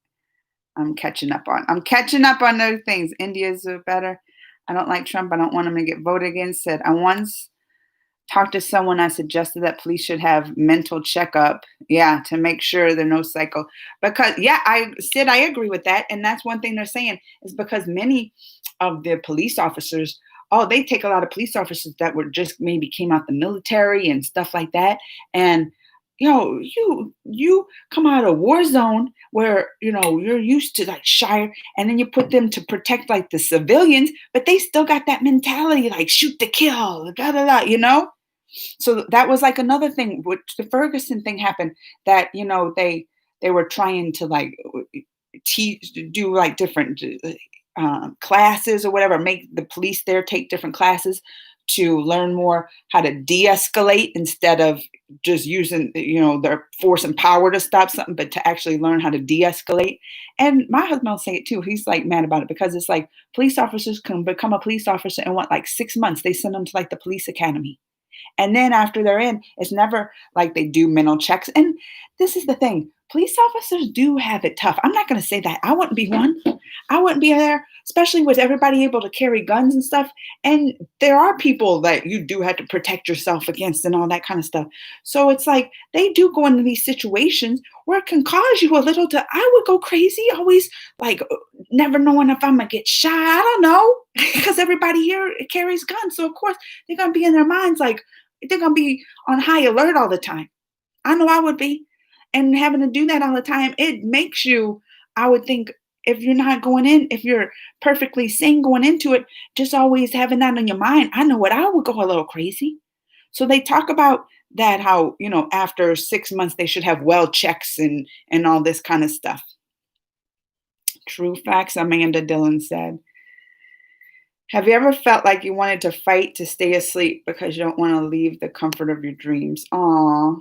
I'm catching up on those things. India's better. I don't like Trump. I don't want him to get voted against. Said, I once talked to someone. I suggested that police should have mental checkup. Yeah, to make sure they're no psycho. Because yeah, I agree with that. And that's one thing they're saying is because many of the police officers, oh, they take a lot of police officers that were just maybe came out the military and stuff like that. And you come out of a war zone where you're used to like Shire, and then you put them to protect like the civilians, but they still got that mentality like shoot to kill, blah blah blah. So that was like another thing, which the Ferguson thing happened, that they were trying to like teach, do like different classes or whatever, make the police there take different classes to learn more how to de-escalate instead of just using their force and power to stop something, but to actually learn how to de-escalate. And my husband will say it too. He's like mad about it because it's like police officers can become a police officer in what, like 6 months. They send them to like the police academy. And then after they're in, it's never like they do mental checks. And this is the thing. Police officers do have it tough. I'm not going to say that. I wouldn't be one. I wouldn't be there, especially with everybody able to carry guns and stuff. And there are people that you do have to protect yourself against and all that kind of stuff. So it's like they do go into these situations where it can cause you a little I would go crazy, always like never knowing if I'm going to get shot. I don't know, because everybody here carries guns. So of course they're going to be in their minds like, they're going to be on high alert all the time. I know I would be. And having to do that all the time, it makes you, I would think, if you're not going in, if you're perfectly sane going into it, just always having that on your mind. I know what I would go a little crazy. So they talk about that, how, after 6 months, they should have well checks and all this kind of stuff. True facts, Amanda Dillon said. Have you ever felt like you wanted to fight to stay asleep because you don't want to leave the comfort of your dreams? Aw.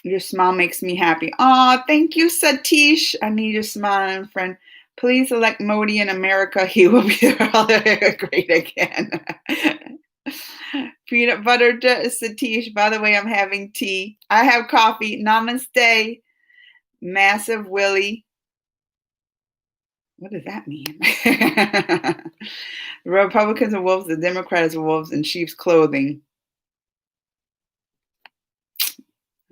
Your smile makes me happy. Aw, thank you, Satish. I need your smile, friend. Please elect Modi in America. He will be great again. Peanut butter, Satish. By the way, I'm having tea. I have coffee. Namaste. Massive Willie. What does that mean? The Republicans are wolves, the Democrats are wolves in sheep's clothing.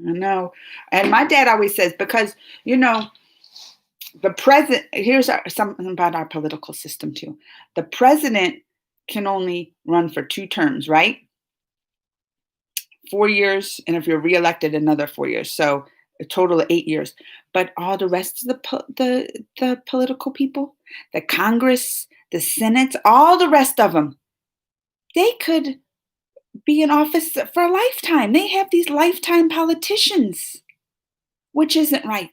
I know. And my dad always says, because, the president, here's something about our political system too. The president can only run for 2 terms, right? 4 years. And if you're reelected, another 4 years. So a total of 8 years. But all the rest of the political people, the Congress, the Senate, all the rest of them, they could be in office for a lifetime. They have these lifetime politicians, which isn't right.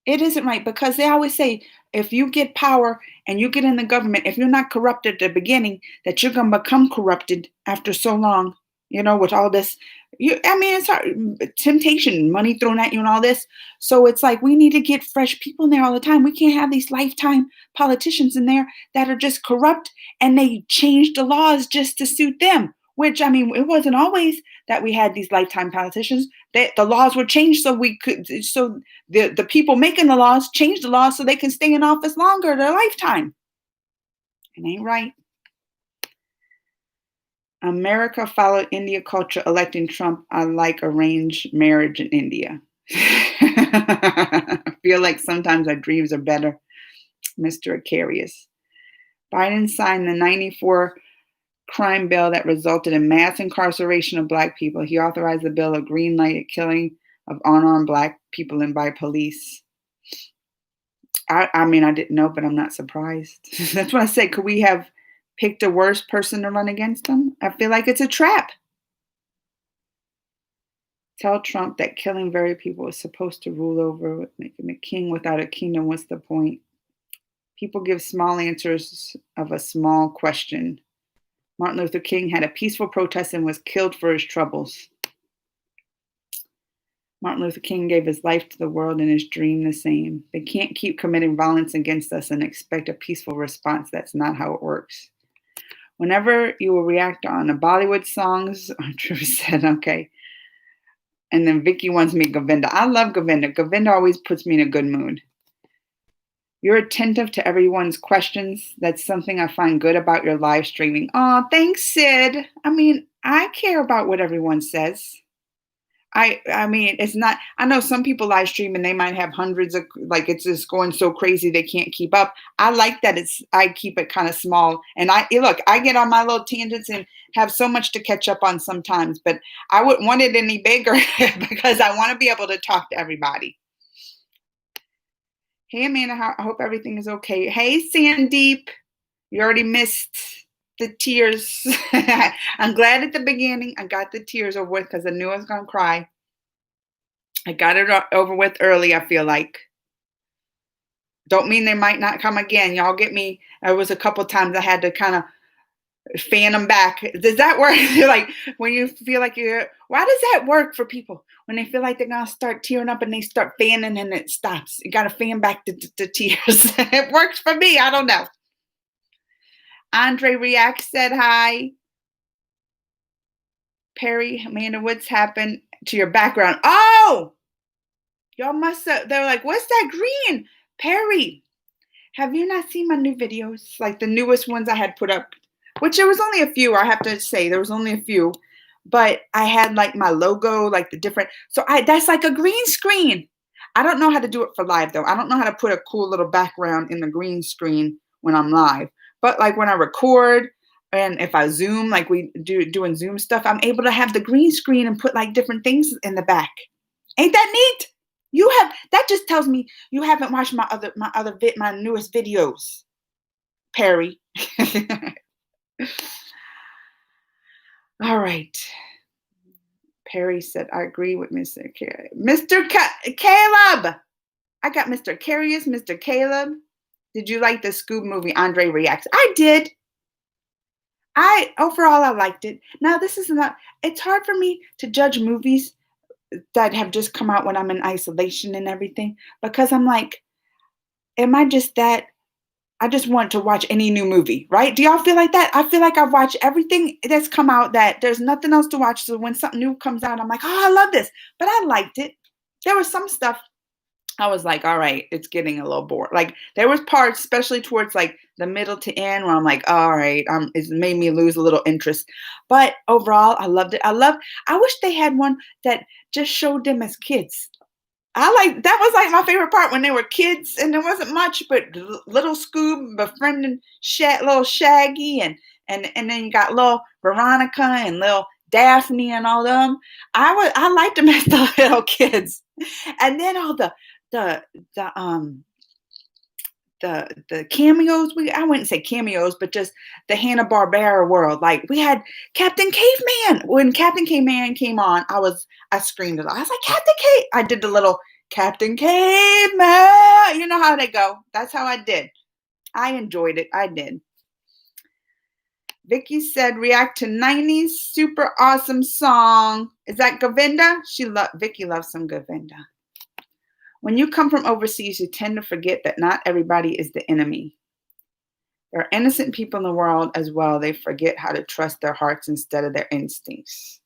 It isn't right, because they always say if you get power and you get in the government, if you're not corrupt at the beginning, that you're going to become corrupted after so long, with all this. It's hard, temptation, money thrown at you and all this. So it's like we need to get fresh people in there all the time. We can't have these lifetime politicians in there that are just corrupt and they change the laws just to suit them. Which, it wasn't always that we had these lifetime politicians. The laws were changed so the people making the laws changed the laws so they can stay in office longer, their lifetime. It ain't right. America followed India culture, electing Trump. I like arranged marriage in India. I feel like sometimes our dreams are better. Mr. Acarius. Biden signed the 94 crime bill that resulted in mass incarceration of Black people. He authorized the bill of green lighted killing of unarmed Black people and by police. I mean, I didn't know, but I'm not surprised. That's what I said. Could we have picked a worse person to run against him? I feel like it's a trap. Tell Trump that killing very people is supposed to rule over, making a king without a kingdom. What's the point? People give small answers of a small question. Martin Luther King had a peaceful protest and was killed for his troubles. Martin Luther King gave his life to the world and his dream the same. They can't keep committing violence against us and expect a peaceful response. That's not how it works. Whenever you will react on the Bollywood songs, Drew said, okay. And then Vicky wants me Govinda. I love Govinda. Govinda always puts me in a good mood. You're attentive to everyone's questions. That's something I find good about your live streaming. Oh, thanks, Sid. I mean, I care about what everyone says. I mean, it's not, I know some people live stream and they might have hundreds of, like, it's just going so crazy they can't keep up. I like that I keep it kind of small. And look, I get on my little tangents and have so much to catch up on sometimes, but I wouldn't want it any bigger because I want to be able to talk to everybody. Hey, Amanda, I hope everything is okay. Hey, Sandeep, you already missed the tears. I'm glad at the beginning I got the tears over with because I knew I was going to cry. I got it over with early, I feel like. Don't mean they might not come again. Y'all get me? There was a couple times I had to kind of fan them back. Does that work? Like when you feel like why does that work for people? When they feel like they're going to start tearing up and they start fanning and it stops. You got to fan back the tears. It works for me. I don't know. Andre React said hi. Perry, Amanda, what's happened to your background? Oh, y'all must have, they're like, what's that green? Perry, have you not seen my new videos? Like the newest ones I had put up, which there was only a few, I have to say, there was only a few, but I had like my logo, like the different, so that's like a green screen. I don't know how to do it for live though. I don't know how to put a cool little background in the green screen when I'm live. But like when I record and if I Zoom, like we doing Zoom stuff, I'm able to have the green screen and put like different things in the back. Ain't that neat? That just tells me you haven't watched my newest videos, Perry. All right. Perry said, I agree with Mr. Caleb. I got Mr. Curious, Mr. Caleb. Did you like the Scoob movie? Andre reacts. I did. Overall, I liked it. Now, this is not, it's hard for me to judge movies that have just come out when I'm in isolation and everything, because I'm like, am I just that? I just want to watch any new movie, right? Do y'all feel like that? I feel like I've watched everything that's come out that there's nothing else to watch. So when something new comes out, I'm like, oh, I love this. But I liked it. There was some stuff I was like, all right, it's getting a little bored. Like there was parts, especially towards like the middle to end, where I'm like, all right, it's made me lose a little interest. But overall, I loved it. I wish they had one that just showed them as kids. That was like my favorite part when they were kids and there wasn't much, but little Scoob befriending little Shaggy and then you got little Veronica and little Daphne and all them. I liked them as the little kids. And then all the cameos, I wouldn't say cameos, but just the Hanna-Barbera world. Like we had Captain Caveman. When Captain Caveman came on, I screamed it. I was like, Captain Cave. I did the little Captain Caveman. You know how they go. That's how I did. I enjoyed it. I did. Vicky said, react to 90s super awesome song. Is that Govinda? Vicky loves some Govinda. When you come from overseas, you tend to forget that not everybody is the enemy. There are innocent people in the world as well. They forget how to trust their hearts instead of their instincts.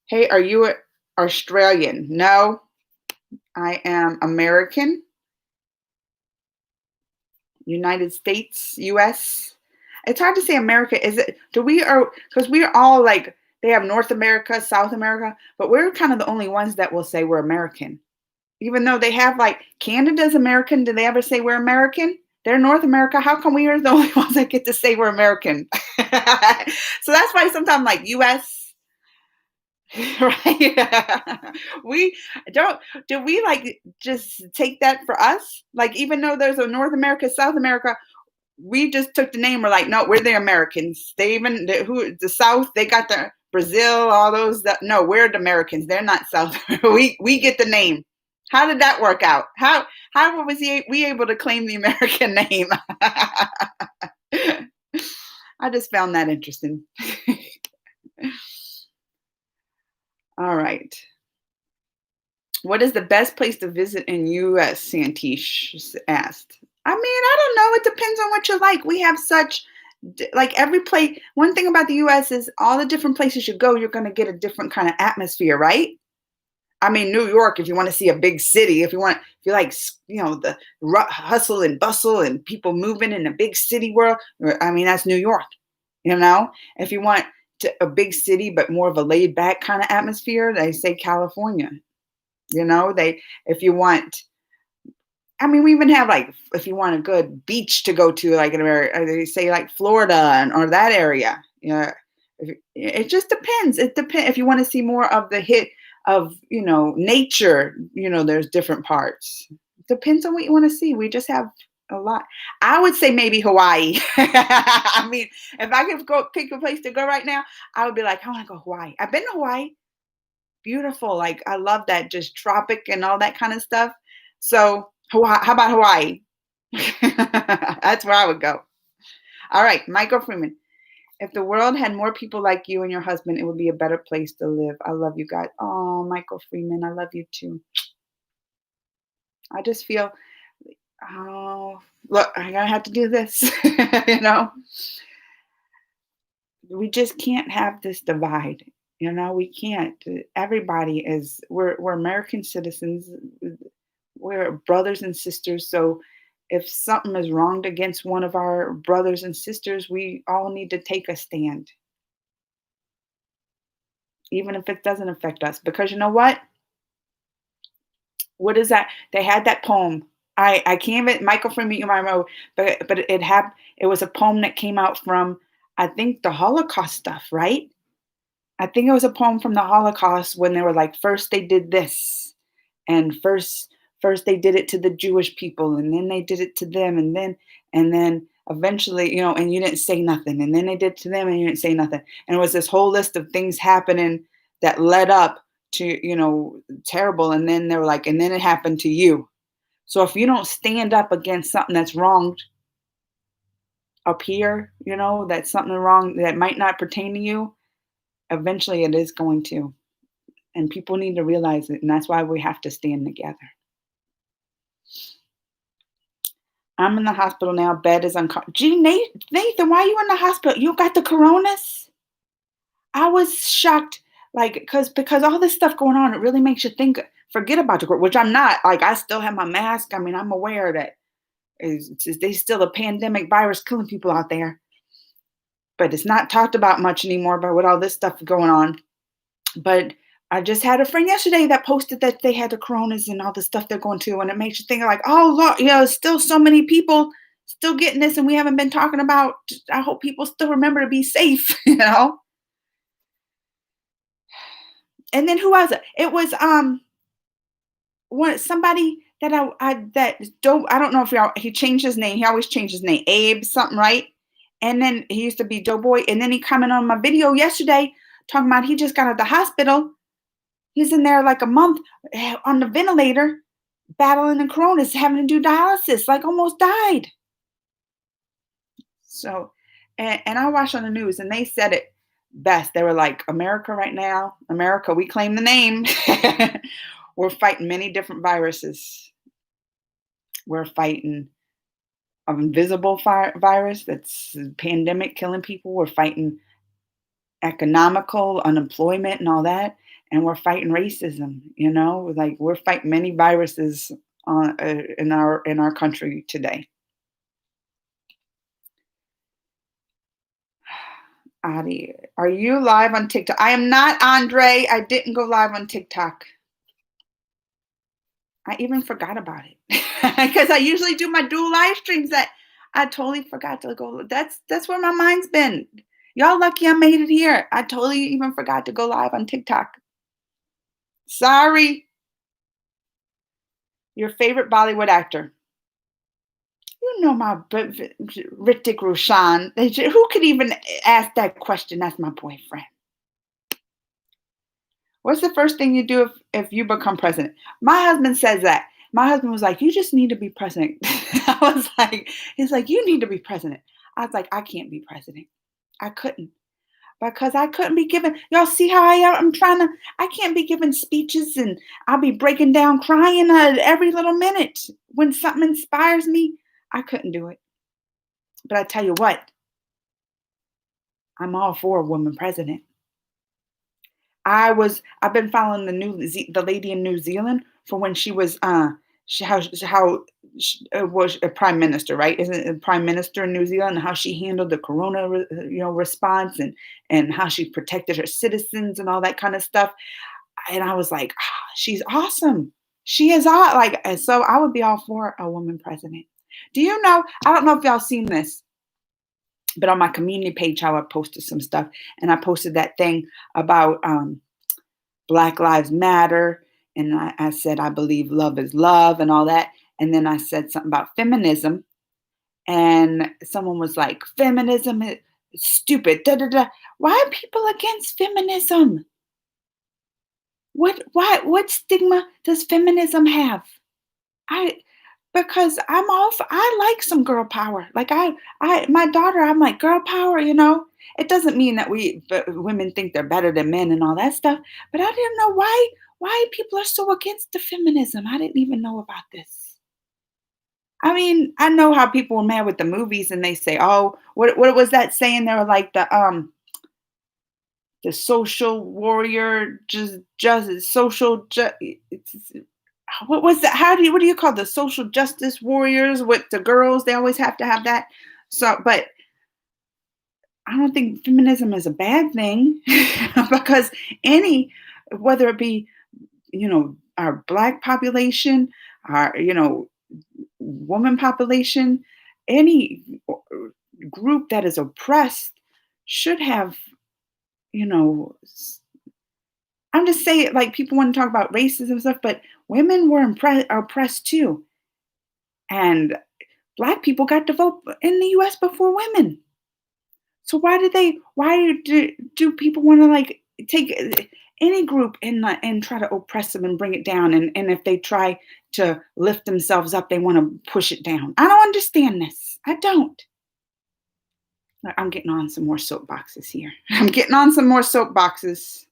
Hey, are you Australian? No, I am American. United States, US. It's hard to say America. Because we're all like, they have North America, South America, but we're kind of the only ones that will say we're American. Even though they have like Canada's American, do they ever say we're American? They're North America. How come we are the only ones that get to say we're American? So that's why sometimes like US, Right? We don't do we, like, just take that for us? Like, even though there's a North America, South America, we just took the name, we're like, "No, we're the Americans." They even the South, they got the Brazil, all those that no, we're the Americans, they're not South. We get the name. How did that work out? How was we able to claim the American name? I just found that interesting. All right. What is the best place to visit in US? Santish asked. I mean, I don't know. It depends on what you like. We have such like every place. One thing about the US is all the different places you go, you're going to get a different kind of atmosphere, right? I mean, New York, if you want to see a big city, if you like, the hustle and bustle and people moving in a big city world, I mean, that's New York, you know? If you want a big city, but more of a laid back kind of atmosphere, they say California, if you want, I mean, we even have like, if you want a good beach to go to, like in America, they say like Florida or that area, it just depends. It depends if you want to see more of the hit of nature. There's different parts. Depends on what you want to see. We just have a lot. I would say maybe Hawaii. I mean, if I could go pick a place to go right now, I would be like, I want to go Hawaii. I've been to Hawaii. Beautiful. Like I love that, just tropic and all that kind of stuff. So Hawaii, how about Hawaii? That's where I would go. All right, Michael Freeman. If the world had more people like you and your husband, it would be a better place to live. I love you guys. Oh, Michael Freeman, I love you too. I just feel, oh, look, I'm gonna have to do this. you know, we just can't have this divide. We can't. Everybody we're American citizens. We're brothers and sisters. So if something is wronged against one of our brothers and sisters, we all need to take a stand, even if it doesn't affect us. Because you know what? What is that? They had that poem. I can't even Michael Freeman, you might know, but it was a poem that came out from, I think, the Holocaust stuff, right? I think it was a poem from the Holocaust when they were like, first they did this, and first they did it to the Jewish people, and then they did it to them, and then eventually, and you didn't say nothing, and then they did it to them, and you didn't say nothing, and it was this whole list of things happening that led up to terrible, and then they were like, and then it happened to you. So if you don't stand up against something that's wronged up here, that's something wrong that might not pertain to you, eventually it is going to. And people need to realize it. And that's why we have to stand together. I'm in the hospital now. Bed is uncomfortable. Gee, Nathan, why are you in the hospital? You got the coronas? I was shocked, like, because all this stuff going on, it really makes you think, forget about the which I'm not. Like, I still have my mask. I mean, I'm aware that there's still a pandemic virus killing people out there. But it's not talked about much anymore by with all this stuff going on. But I just had a friend yesterday that posted that they had the coronas and all the stuff they're going to, and it makes you think like, oh look, still so many people still getting this, and we haven't been talking about. I hope people still remember to be safe. And then who was it? It was somebody that I don't know if he changed his name. He always changed his name, Abe something, right? And then he used to be Doughboy, and then he commented on my video yesterday talking about he just got out of the hospital. He's in there like a month on the ventilator, battling the coronas, having to do dialysis, like almost died. So, and I watched on the news, and they said it best. They were like, America right now, America, we claim the name. We're fighting many different viruses. We're fighting an invisible virus that's a pandemic killing people. We're fighting economical unemployment and all that, and we're fighting racism. Like we're fighting many viruses in our country today. Adi, are you live on TikTok? I am not, Andre. I didn't go live on TikTok. I even forgot about it because I usually do my dual live streams. That I totally forgot to go. That's where my mind's been. Y'all lucky I made it here. I totally even forgot to go live on TikTok. Sorry. Your favorite Bollywood actor. You know my Ritik Roshan. Who could even ask that question? That's my boyfriend. What's the first thing you do if you become president? My husband says that. My husband was like, you just need to be president. I was like, he's like, you need to be president. I was like, I can't be president. I couldn't because I couldn't be given. Y'all see how I am? I can't be giving speeches and I'll be breaking down crying every little minute. When something inspires me, I couldn't do it. But I tell you what, I'm all for a woman president. I've been following the lady in New Zealand for when she was she was a prime minister, right? Isn't it a prime minister in New Zealand? And how she handled the corona response and how she protected her citizens and all that kind of stuff. And I was like, she's awesome. She is all like, and so I would be all for a woman president. Do you know? I don't know if y'all seen this, but on my community page, how I posted some stuff, and I posted that thing about Black Lives Matter, and I said I believe love is love and all that, and then I said something about feminism, and someone was like, "Feminism is stupid." Da da da. Why are people against feminism? What? Why? What stigma does feminism have? I because I'm off. I like some girl power. Like my daughter, I'm like girl power. It doesn't mean that women think they're better than men and all that stuff. But I didn't know why people are so against the feminism. I didn't even know about this. I mean, I know how people were mad with the movies and they say, "Oh, what was that saying?" They were like the social warrior, just social. What was that? What do you call the social justice warriors with the girls? They always have to have that. So, but I don't think feminism is a bad thing because whether it be, our black population, our, woman population, any group that is oppressed should have, you know, I'm just saying, like, people want to talk about racism and stuff, but women were oppressed too. And black people got to vote in the US before women. So why do people want to like take any group and try to oppress them and bring it down? And if they try to lift themselves up, they want to push it down. I don't understand this. I don't. I'm getting on some more soapboxes here. I'm getting on some more soapboxes.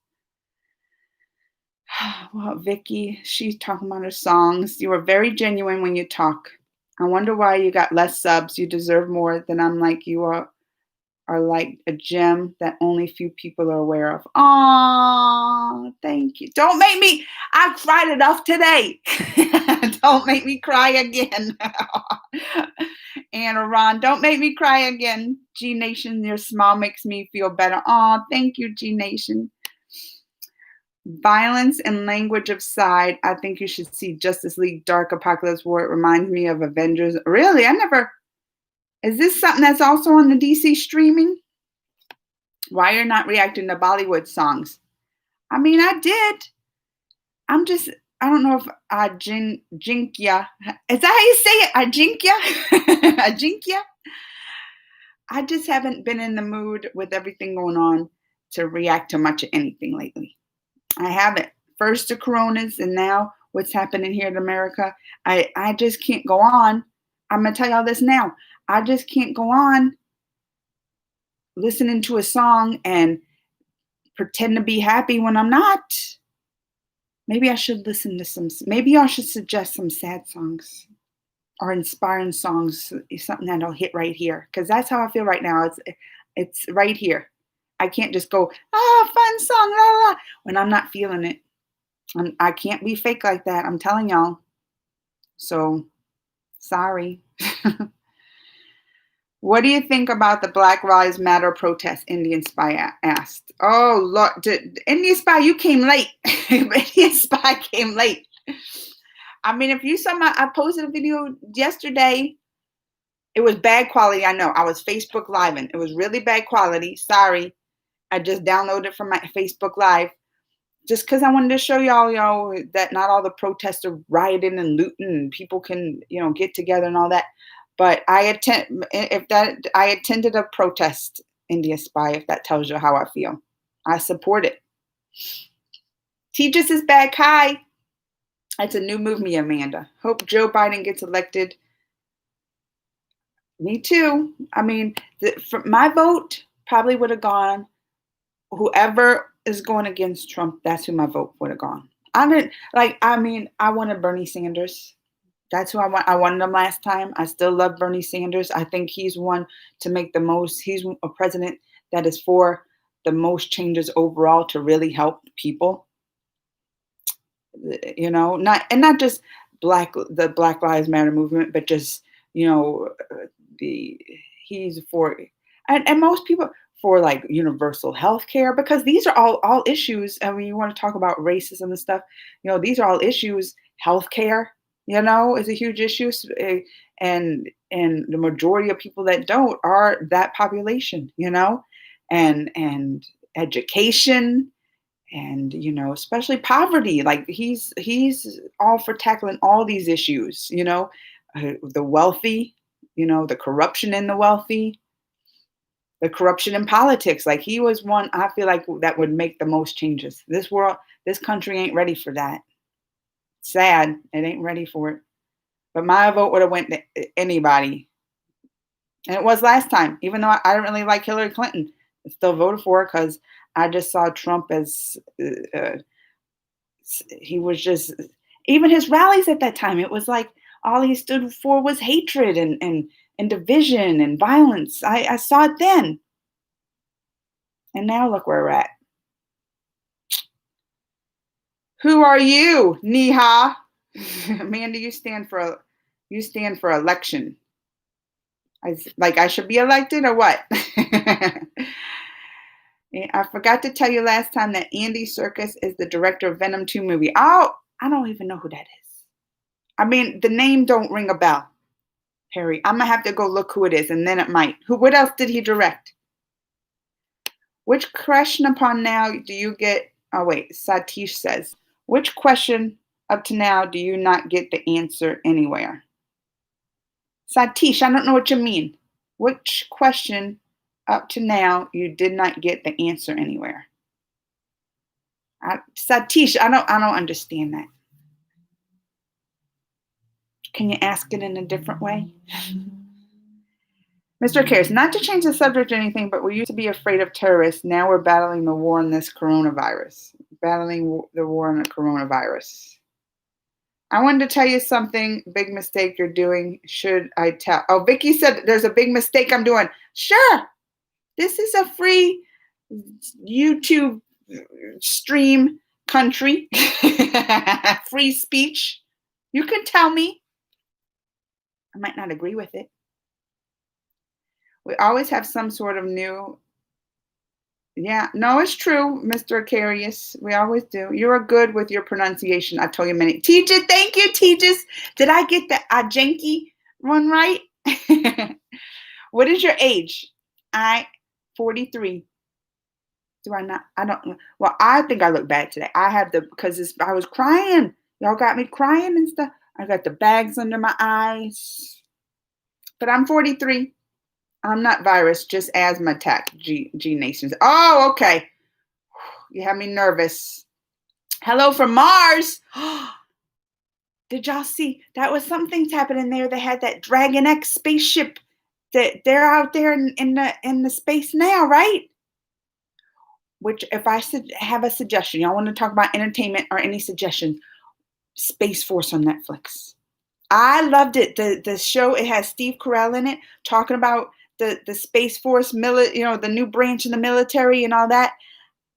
Well, Vicky, she's talking about her songs. You are very genuine when you talk. I wonder why you got less subs. You deserve more than I'm like you are like a gem that only few people are aware of. Oh, thank you. Don't make me. I cried enough today. Don't make me cry again. Anna Ron, don't make me cry again. G Nation, your smile makes me feel better. Oh, thank you, G Nation. Violence and language aside, I think you should see Justice League Dark Apocalypse War. It reminds me of Avengers. Really? Is this something that's also on the DC streaming? Why you're not reacting to Bollywood songs? I mean, I did. I don't know if Ajinkya. Is that how you say it? Ajinkya? Ajinkya? I just haven't been in the mood with everything going on to react to much of anything lately. I haven't. First the coronas and now what's happening here in America. I just can't go on. I'm going to tell y'all this now. I just can't go on listening to a song and pretend to be happy when I'm not. Maybe I should listen to maybe I should suggest some sad songs or inspiring songs, something that'll hit right here. Because that's how I feel right now. It's right here. I can't just go, fun song, la, la, when I'm not feeling it. I can't be fake like that. I'm telling y'all. So, sorry. What do you think about the Black Lives Matter protest? Indian Spy asked. Oh, Lord. Indian Spy, you came late. Indian Spy came late. I mean, if you saw I posted a video yesterday. It was bad quality. I know. I was Facebook Living. It was really bad quality. Sorry. I just downloaded it from my Facebook Live. Just because I wanted to show y'all that not all the protests are rioting and looting and people can, get together and all that. But I attended a protest, India Spy, if that tells you how I feel. I support it. Tejas is back. Hi. It's a new movie, Amanda. Hope Joe Biden gets elected. Me too. I mean, for my vote probably would have gone whoever is going against Trump. That's who my vote would have gone. I didn't like. I mean, I wanted Bernie Sanders. That's who I want. I wanted him last time. I still love Bernie Sanders. I think he's one to make the most. He's a president that is for the most changes overall to really help people. Not just the Black Lives Matter movement, but just the he's for and most people for like universal health care, because these are all issues. I mean, you want to talk about racism and stuff, these are all issues. Health care, is a huge issue. And the majority of people that don't are that population, and education, and especially poverty. Like he's all for tackling all these issues, the wealthy, the corruption in the wealthy, the corruption in politics. Like he was one, I feel like, that would make the most changes. This country ain't ready for that. Sad, it ain't ready for it. But my vote would have went to anybody, and it was last time. Even though I didn't really like Hillary Clinton, I still voted for her because I just saw Trump as he was just, even his rallies at that time, it was like all he stood for was hatred and division and violence. I saw it then. And now look where we're at. Who are you, Neha? Amanda, you stand for election. I should be elected or what? I forgot to tell you last time that Andy Serkis is the director of Venom 2 movie. Oh, I don't even know who that is. I mean, the name don't ring a bell, Harry. I'm going to have to go look who it is, and then it might. What else did he direct? Which question upon now do you get? Oh, wait. Satish says, which question up to now do you not get the answer anywhere? Satish, I don't know what you mean. Which question up to now you did not get the answer anywhere? Satish, I don't understand that. Can you ask it in a different way? Mr. Cares, not to change the subject or anything, but we used to be afraid of terrorists. Now we're battling the war on this coronavirus. Battling the war on the coronavirus. I wanted to tell you something. Big mistake you're doing. Should I tell? Oh, Vicky said there's a big mistake I'm doing. Sure. This is a free YouTube stream country. Free speech. You can tell me. I might not agree with it. We always have some sort of new. Yeah, no, it's true, Mr. Acarius. We always do. You're good with your pronunciation. I told you many. Tejas, thank you, Tejas. Did I get the Ajenki one right? What is your age? 43. Do I not? I don't. Well, I think I look bad today. I have because I was crying. Y'all got me crying and stuff. I got the bags under my eyes. But I'm 43. I'm not virus, just asthma attack, G Nations. Oh, okay. You have me nervous. Hello from Mars. Did y'all see? That was something's happening there. They had that Dragon X spaceship. That they're out there in the space now, right? Which, if I have a suggestion, y'all want to talk about entertainment or any suggestions? Space Force on Netflix. I loved it. The show, it has Steve Carell in it, talking about the Space Force, the new branch in the military and all that.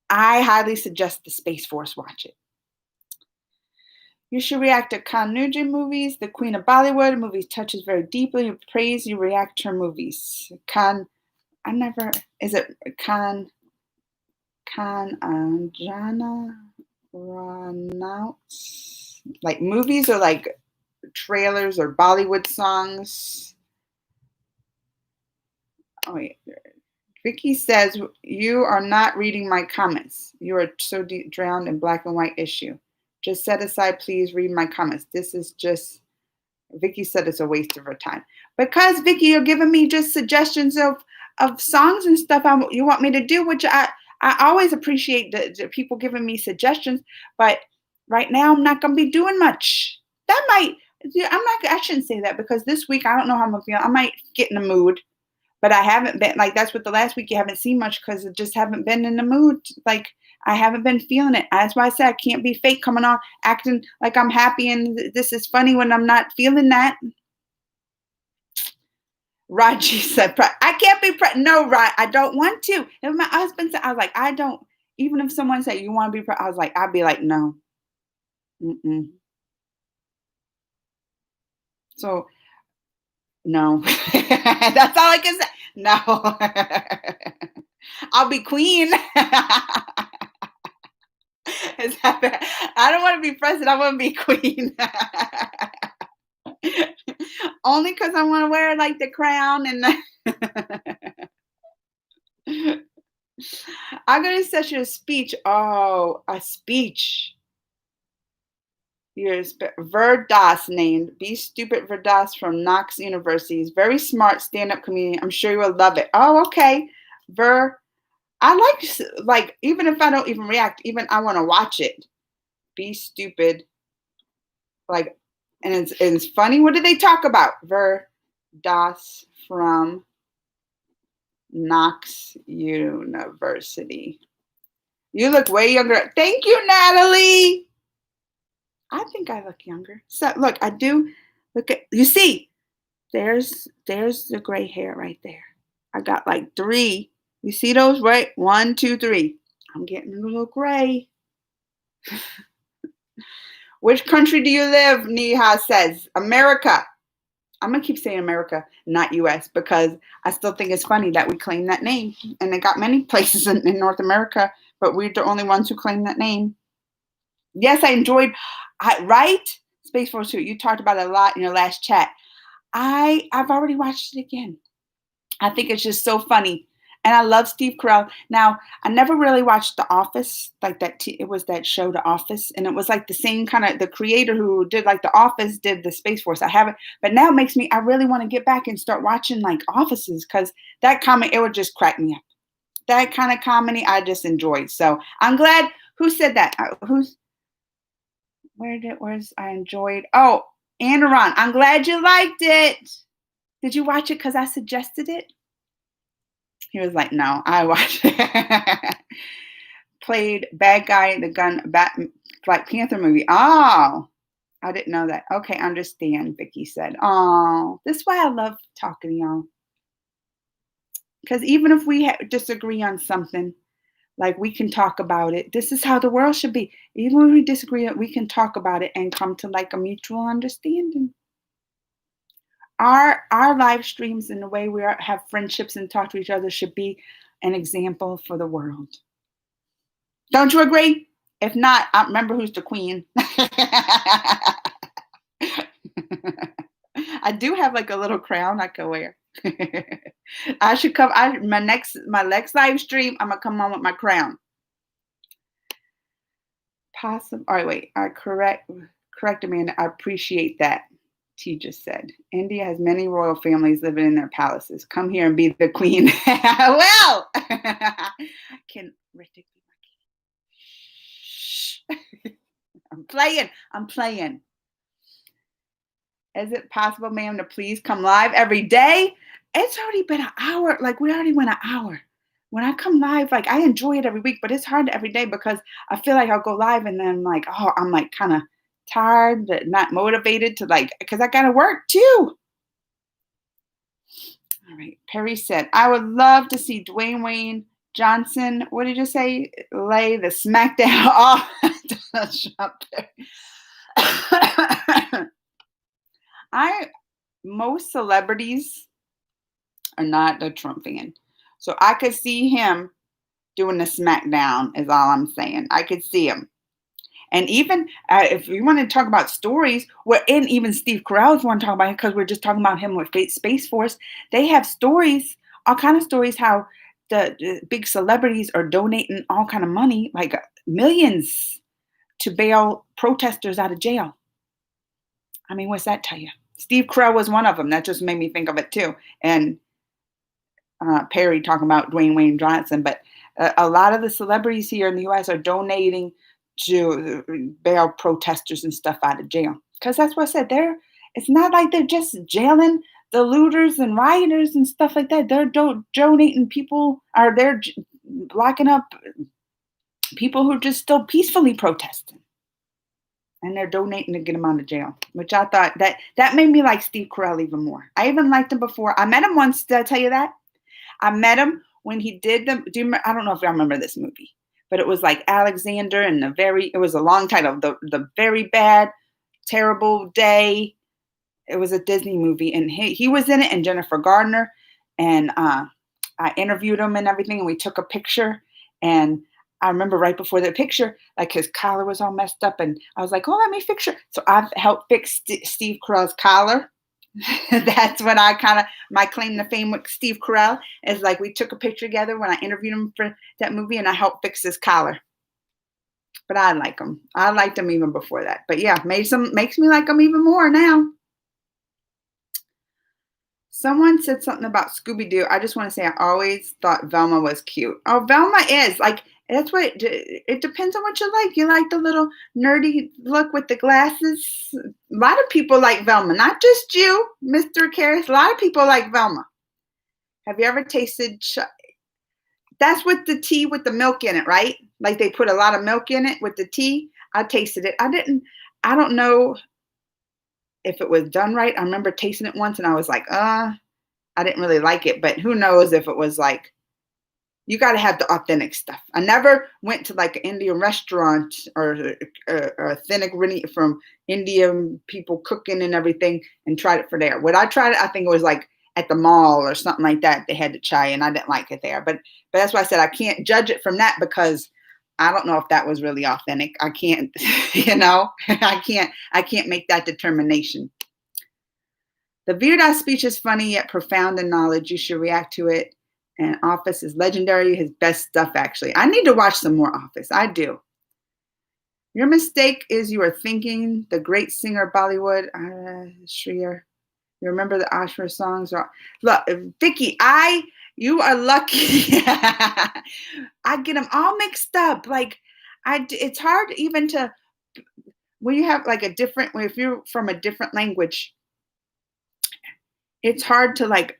I highly suggest the Space Force. Watch it. You should react to Khan Nugent movies. The Queen of Bollywood movies touches very deeply. You praise, you react to her movies. Is it Khan Anjana Ranauts? Like movies or like trailers or Bollywood songs? Oh, wait. Vicky says, you are not reading my comments. You are so deep drowned in black and white issue. Just set aside, please read my comments. This is just, Vicky said it's a waste of her time. Because, Vicky, you're giving me just suggestions of songs and stuff you want me to do, which I always appreciate the people giving me suggestions. But right now, I'm not going to be doing much. That might, I shouldn't say that because this week, I don't know how I'm going to feel. I might get in the mood. But I haven't been, like, that's what the last week you haven't seen much because I just haven't been in the mood. Like, I haven't been feeling it. That's why I said I can't be fake coming on, acting like I'm happy and this is funny when I'm not feeling that. Raji said, I can't be, no, Rod, I don't want to. And my husband said, I was like, I don't, even if someone said, you want to be, I was like, I'd be like, no. Mm-mm. So, no. That's all I can say. No. I'll be queen. Is that bad? I don't want to be president. I want to be queen. Only because I want to wear like the crown and I'm going to set you a speech. Oh, a speech. Here's Verdas named. Be Stupid Verdas from Knox University. He's very smart stand-up comedian. I'm sure you will love it. Oh, okay. I like, even if I don't even react, even I want to watch it. Be Stupid. Like, and it's funny. What did they talk about? Verdas from Knox University. You look way younger. Thank you, Natalie. I think I look younger. So look, I do. Look at, you see, there's the gray hair right there. I got like 3. You see those, right? 1, 2, 3. I'm getting a little gray. Which country do you live? Neha says, America. I'm going to keep saying America, not U.S., because I still think it's funny that we claim that name. And they got many places in North America, but we're the only ones who claim that name. Yes, I enjoyed, right? Space Force 2. You talked about it a lot in your last chat. I've already watched it again. I think it's just so funny. And I love Steve Carell. Now, I never really watched The Office, like that. It was that show, The Office, and it was like the same kind of, the creator who did like The Office did the Space Force. I haven't, but now it makes me, I really want to get back and start watching like Offices because that comedy, it would just crack me up. That kind of comedy I just enjoyed. So I'm glad. Who said that? Where's I enjoyed? Oh, Anaron, I'm glad you liked it. Did you watch it because I suggested it? He was like, no, I watched it. Played bad guy in the Black Panther movie. Oh, I didn't know that. Okay, understand, Vicky said. Oh, this is why I love talking to y'all. Because even if we disagree on something, like we can talk about it. This is how the world should be. Even when we disagree, we can talk about it and come to like a mutual understanding. Our live streams and the way we have friendships and talk to each other should be an example for the world. Don't you agree? If not, I remember who's the queen. I do have like a little crown I could wear. I should come. My next live stream, I'm gonna come on with my crown. Possible. All right, wait. I correct, Amanda. I appreciate that. T just said, India has many royal families living in their palaces. Come here and be the queen. Well, can Ritik be my king? I'm playing. Is it possible, ma'am, to please come live every day? It's already been an hour. Like, we already went an hour. When I come live, like, I enjoy it every week, but it's hard every day because I feel like I'll go live and then like, oh, I'm like kind of tired, but not motivated to like, because I got to work too. All right. Perry said, I would love to see Dwayne Wayne Johnson. What did you say? Lay the smackdown off. Most celebrities are not a Trump fan. So I could see him doing the smackdown is all I'm saying. I could see him. And even if you want to talk about stories, and even Steve Carell's want to talk about it because we're just talking about him with Space Force. They have stories, all kind of stories, how the big celebrities are donating all kind of money, like millions, to bail protesters out of jail. I mean, what's that tell you? Steve Carell was one of them. That just made me think of it too. And Perry talking about Dwayne Wayne Johnson, but a lot of the celebrities here in the U.S. are donating to bail protesters and stuff out of jail, because that's what I said. It's not like they're just jailing the looters and rioters and stuff like that. They're donating people, or they're locking up people who are just still peacefully protesting, and they're donating to get them out of jail. Which I thought that made me like Steve Carell even more. I even liked him before. I met him once. Did I tell you that? I met him when he did I don't know if y'all remember this movie, but it was like Alexander and it was a long title, the very bad, terrible day. It was a Disney movie, and he was in it, and Jennifer Gardner, and I interviewed him and everything, and we took a picture, and I remember right before the picture, like his collar was all messed up, and I was like, oh, let me fix it. So I've helped fix Steve Carell's collar. That's what my claim to fame with Steve Carell is, like, we took a picture together when I interviewed him for that movie, and I helped fix his collar. But I like him. I liked him even before that. But yeah, makes me like him even more now. Someone said something about Scooby-Doo. I just want to say I always thought Velma was cute. Oh, Velma is. Like, that's what it depends on what you like. You like the little nerdy look with the glasses. A lot of people like Velma, not just you, Mr. Karras. A lot of people like Velma. Have you ever tasted? That's with the tea with the milk in it, right? Like they put a lot of milk in it with the tea. I tasted it. I don't know if it was done right. I remember tasting it once and I was like, I didn't really like it, but who knows if it was like, you got to have the authentic stuff. I never went to like an Indian restaurant or authentic from Indian people cooking and everything and tried it for there. When I tried it, I think it was like at the mall or something like that. They had the chai and I didn't like it there. But that's why I said I can't judge it from that, because I don't know if that was really authentic. I can't, I can't make that determination. The Weird Al speech is funny yet profound in knowledge. You should react to it. And Office is legendary. His best stuff, actually. I need to watch some more Office. I do. Your mistake is you are thinking the great singer Bollywood, Shreya. You remember the Ashra songs? Look, Vicky, you are lucky. I get them all mixed up. Like, it's hard even to, when you have like if you're from a different language, it's hard to like,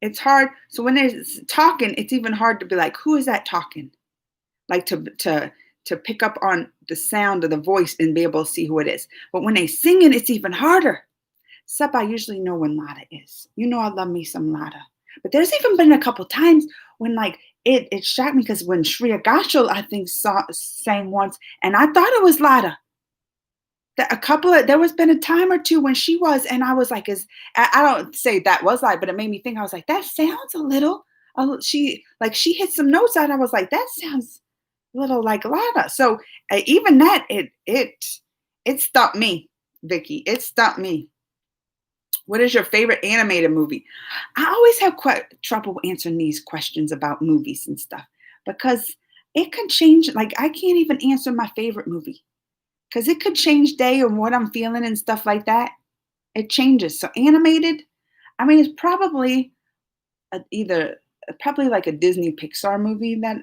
it's hard. So when they're talking, it's even hard to be like, who is that talking? Like to pick up on the sound of the voice and be able to see who it is. But when they sing it, it's even harder. Except I usually know when Lada is. I love me some Lada. But there's even been a couple times when like it shocked me, because when Shreya Ghoshal, I think, sang once, and I thought it was Lada. There was been a time or two when she was, and I was like, I don't say that was Lada, but it made me think. I was like, that sounds a little. She hit some notes out. I was like, that sounds a little like Lada. So even that, it stumped me, Vicky. It stumped me. What is your favorite animated movie? I always have trouble answering these questions about movies and stuff, because it can change. Like, I can't even answer my favorite movie, because it could change day and what I'm feeling and stuff like that. It changes. So animated, I mean, it's probably probably like a Disney Pixar movie that,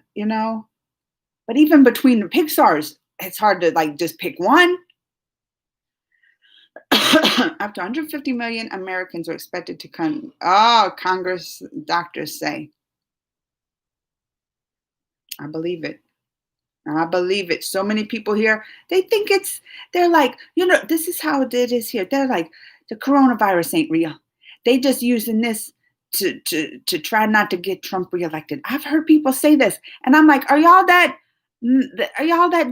but even between the Pixars, it's hard to like just pick one. Up to 150 million Americans are expected to come. Oh, Congress doctors say. I believe it. I believe it. So many people here, they think they're like, this is how it is here. They're like, the coronavirus ain't real. They just using this to try not to get Trump reelected. I've heard people say this, and I'm like, are y'all that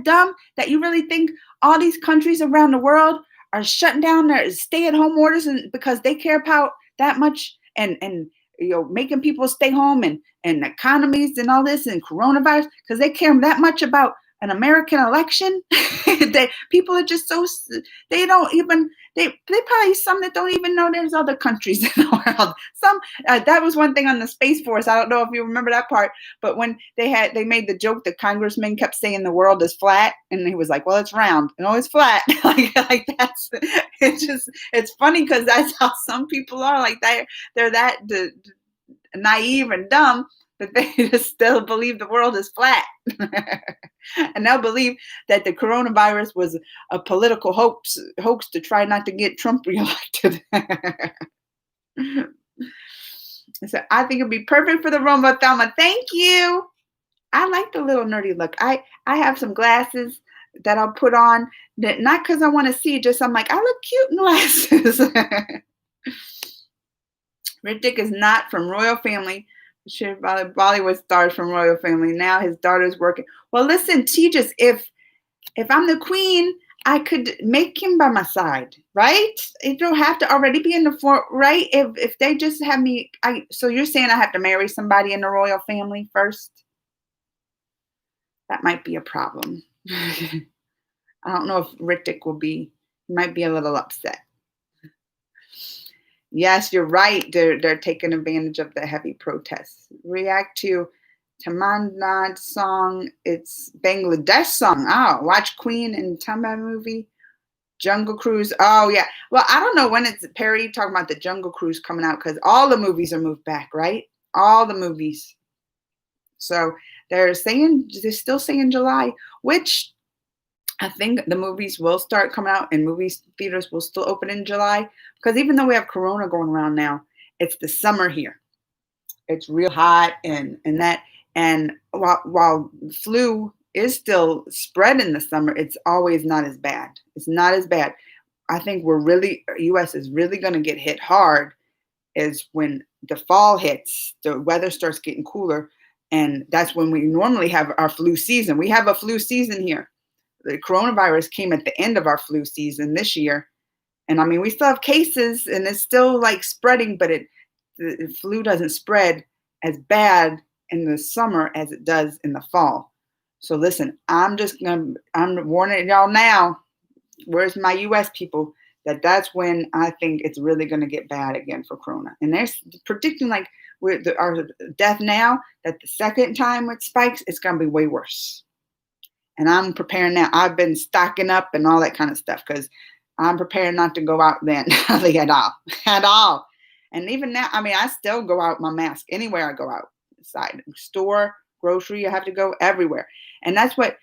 dumb that you really think all these countries around the world are shutting down their stay-at-home orders because they care about that much, and making people stay home and economies and all this and coronavirus, because they care that much about an American election. People are just so, they don't even, they probably some that don't even know there's other countries in the world. Some that was one thing on the Space Force. I don't know if you remember that part, but when they made the joke that congressman kept saying the world is flat, and he was like, well, it's round. No, it's flat. like that's it's funny because that's how some people are. Like they're that naive and dumb that they just still believe the world is flat. And they'll believe that the coronavirus was a political hoax to try not to get Trump reelected. So I think it'd be perfect for the room, Thelma. Thank you. I like the little nerdy look. I have some glasses that I'll put on, that not because I want to see, just I'm like, I look cute in glasses. Ritik is not from royal family. Bollywood stars from royal family. Now his daughter's working. Well, listen, Tejas, if I'm the queen, I could make him by my side, right? It don't have to already be in the front, right? If they just have me, so you're saying I have to marry somebody in the royal family first? That might be a problem. I don't know if Ritik will be, he might be a little upset. Yes, you're right. They're taking advantage of the heavy protests. React to Tamannad's song. It's Bangladesh song. Oh, watch Queen and Tamar movie. Jungle Cruise. Oh yeah. Well, I don't know when it's Perry talking about the Jungle Cruise coming out, because all the movies are moved back, right? All the movies. So they're still saying July, which I think the movies will start coming out and movie theaters will still open in July, because even though we have Corona going around now, it's the summer here. It's real hot and while flu is still spread in the summer, it's always not as bad. It's not as bad. I think U.S. is really going to get hit hard is when the fall hits, the weather starts getting cooler, and that's when we normally have our flu season. We have a flu season here. The coronavirus came at the end of our flu season this year. And I mean, we still have cases and it's still like spreading, but the flu doesn't spread as bad in the summer as it does in the fall. So listen, I'm warning y'all now. Where's my US people? That's when I think it's really going to get bad again for Corona. And they're predicting like our death now, that the second time it spikes, it's going to be way worse. And I'm preparing now. I've been stocking up and all that kind of stuff because I'm preparing not to go out then at all. And even now, I mean, I still go out with my mask anywhere I go outside, store, grocery, I have to go everywhere. And that's what,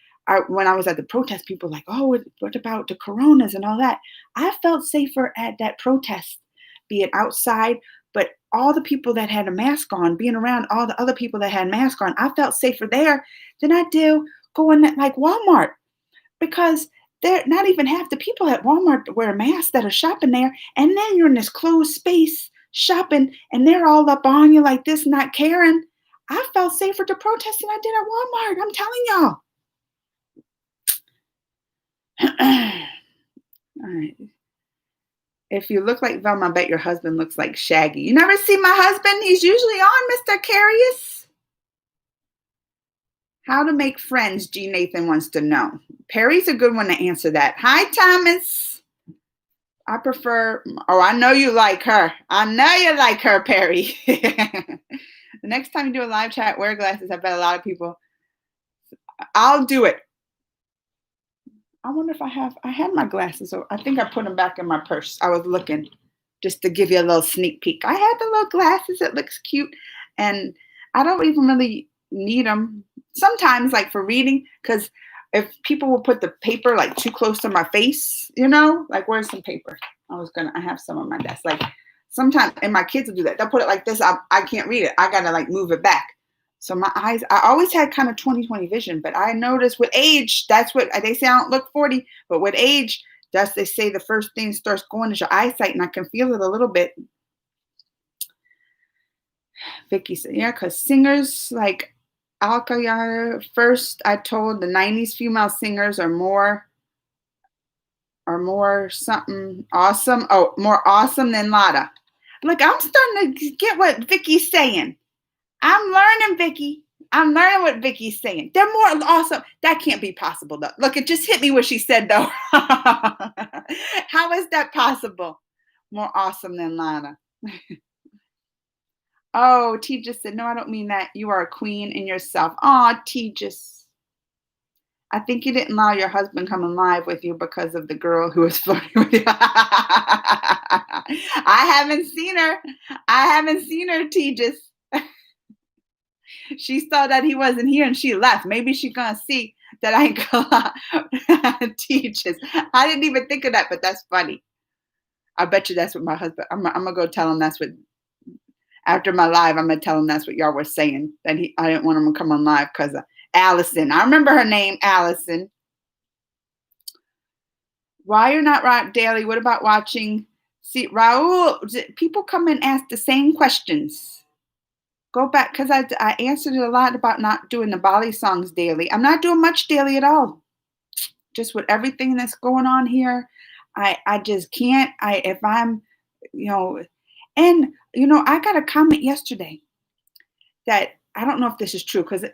when I was at the protest, people were like, oh, what about the coronas and all that? I felt safer at that protest, be it outside, but all the people that had a mask on, being around all the other people that had masks on, I felt safer there than I do going at like Walmart, because they're not even half the people at Walmart wear masks that are shopping there. And then you're in this closed space shopping and they're all up on you like this, not caring. I felt safer to protest than I did at Walmart. I'm telling y'all. All right. If you look like Velma, I bet your husband looks like Shaggy. You never see my husband? He's usually on, Mr. Carius. How to make friends, G. Nathan wants to know. Perry's a good one to answer that. Hi, Thomas. I prefer, I know you like her. I know you like her, Perry. The next time you do a live chat, wear glasses. I bet a lot of people. I'll do it. I wonder if I had my glasses. So I think I put them back in my purse. I was looking just to give you a little sneak peek. I had the little glasses. It looks cute. And I don't even really need them. Sometimes like for reading, because if people will put the paper like too close to my face, like where's some paper? I have some on my desk. Like sometimes, and my kids will do that. They'll put it like this. I can't read it. I got to like move it back. So my eyes, I always had kind of 20/20 vision, but I noticed with age, that's what they say. I don't look 40, but with age, they say the first thing starts going is your eyesight, and I can feel it a little bit. Vicky said, yeah, because singers like Alka first, I told the 90s female singers are more something awesome. Oh, more awesome than Lada. Look, I'm starting to get what Vicky's saying. I'm learning, Vicky. I'm learning what Vicky's saying. They're more awesome. That can't be possible, though. Look, it just hit me what she said, though. How is that possible? More awesome than Lana. Oh, Tejas said, no, I don't mean that. You are a queen in yourself. Oh, Tejas. I think you didn't allow your husband coming live with you because of the girl who was flirting with you. I haven't seen her. I haven't seen her, Tejas. She saw that he wasn't here and she left. Maybe she's gonna see that I ain't gonna Tejas. I didn't even think of that, but that's funny. I bet you that's what my husband. I'm gonna go tell him that's what. After my live, I'm gonna tell him that's what y'all were saying. That I didn't want him to come on live because of Allison. I remember her name, Allison. Why you're not Rock Daily? What about watching? See, Raul, people come and ask the same questions. Go back, because I answered it a lot about not doing the Bali songs daily. I'm not doing much daily at all. Just with everything that's going on here, I just can't. If I'm, and I got a comment yesterday that I don't know if this is true because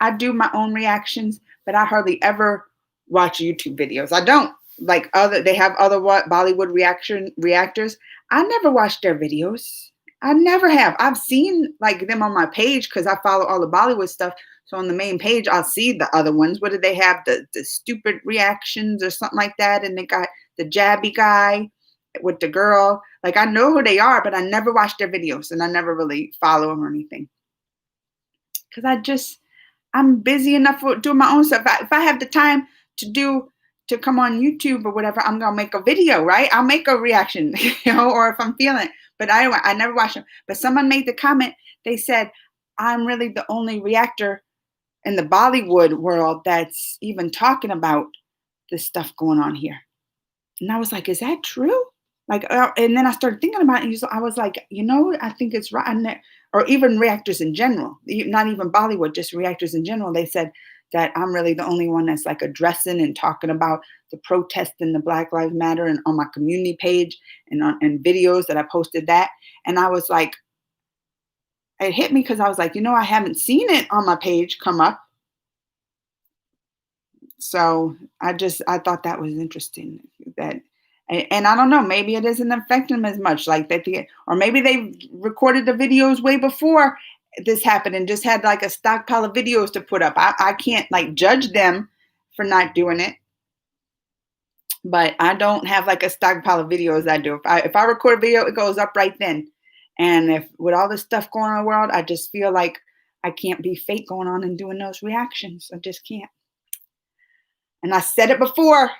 I do my own reactions, but I hardly ever watch YouTube videos. I don't like they have other Bollywood reactors. I never watch their videos. I never have. I've seen like them on my page because I follow all the Bollywood stuff. So on the main page, I'll see the other ones. What do they have? The stupid reactions or something like that. And they got the jabby guy with the girl. Like I know who they are, but I never watch their videos and I never really follow them or anything. Because I'm busy enough with doing my own stuff. If I have the time to come on YouTube or whatever, I'm gonna make a video, right? I'll make a reaction, or if I'm feeling it. But I never watch them. But someone made the comment. They said, I'm really the only reactor in the Bollywood world that's even talking about this stuff going on here. And I was like, is that true? Like, and then I started thinking about it. And I was like, I think it's right. Or even reactors in general, not even Bollywood, just reactors in general. They said that I'm really the only one that's like addressing and talking about the protest and the Black Lives Matter and on my community page and videos that I posted that. And I was like, it hit me because I was like, I haven't seen it on my page come up. So I thought that was interesting and I don't know, maybe it isn't affecting them as much like that. Or maybe they recorded the videos way before this happened and just had like a stockpile of videos to put up. I can't like judge them for not doing it. But I don't have like a stockpile of videos I do. If I record a video, it goes up right then. And if with all this stuff going on in the world, I just feel like I can't be fake going on and doing those reactions. I just can't. And I said it before.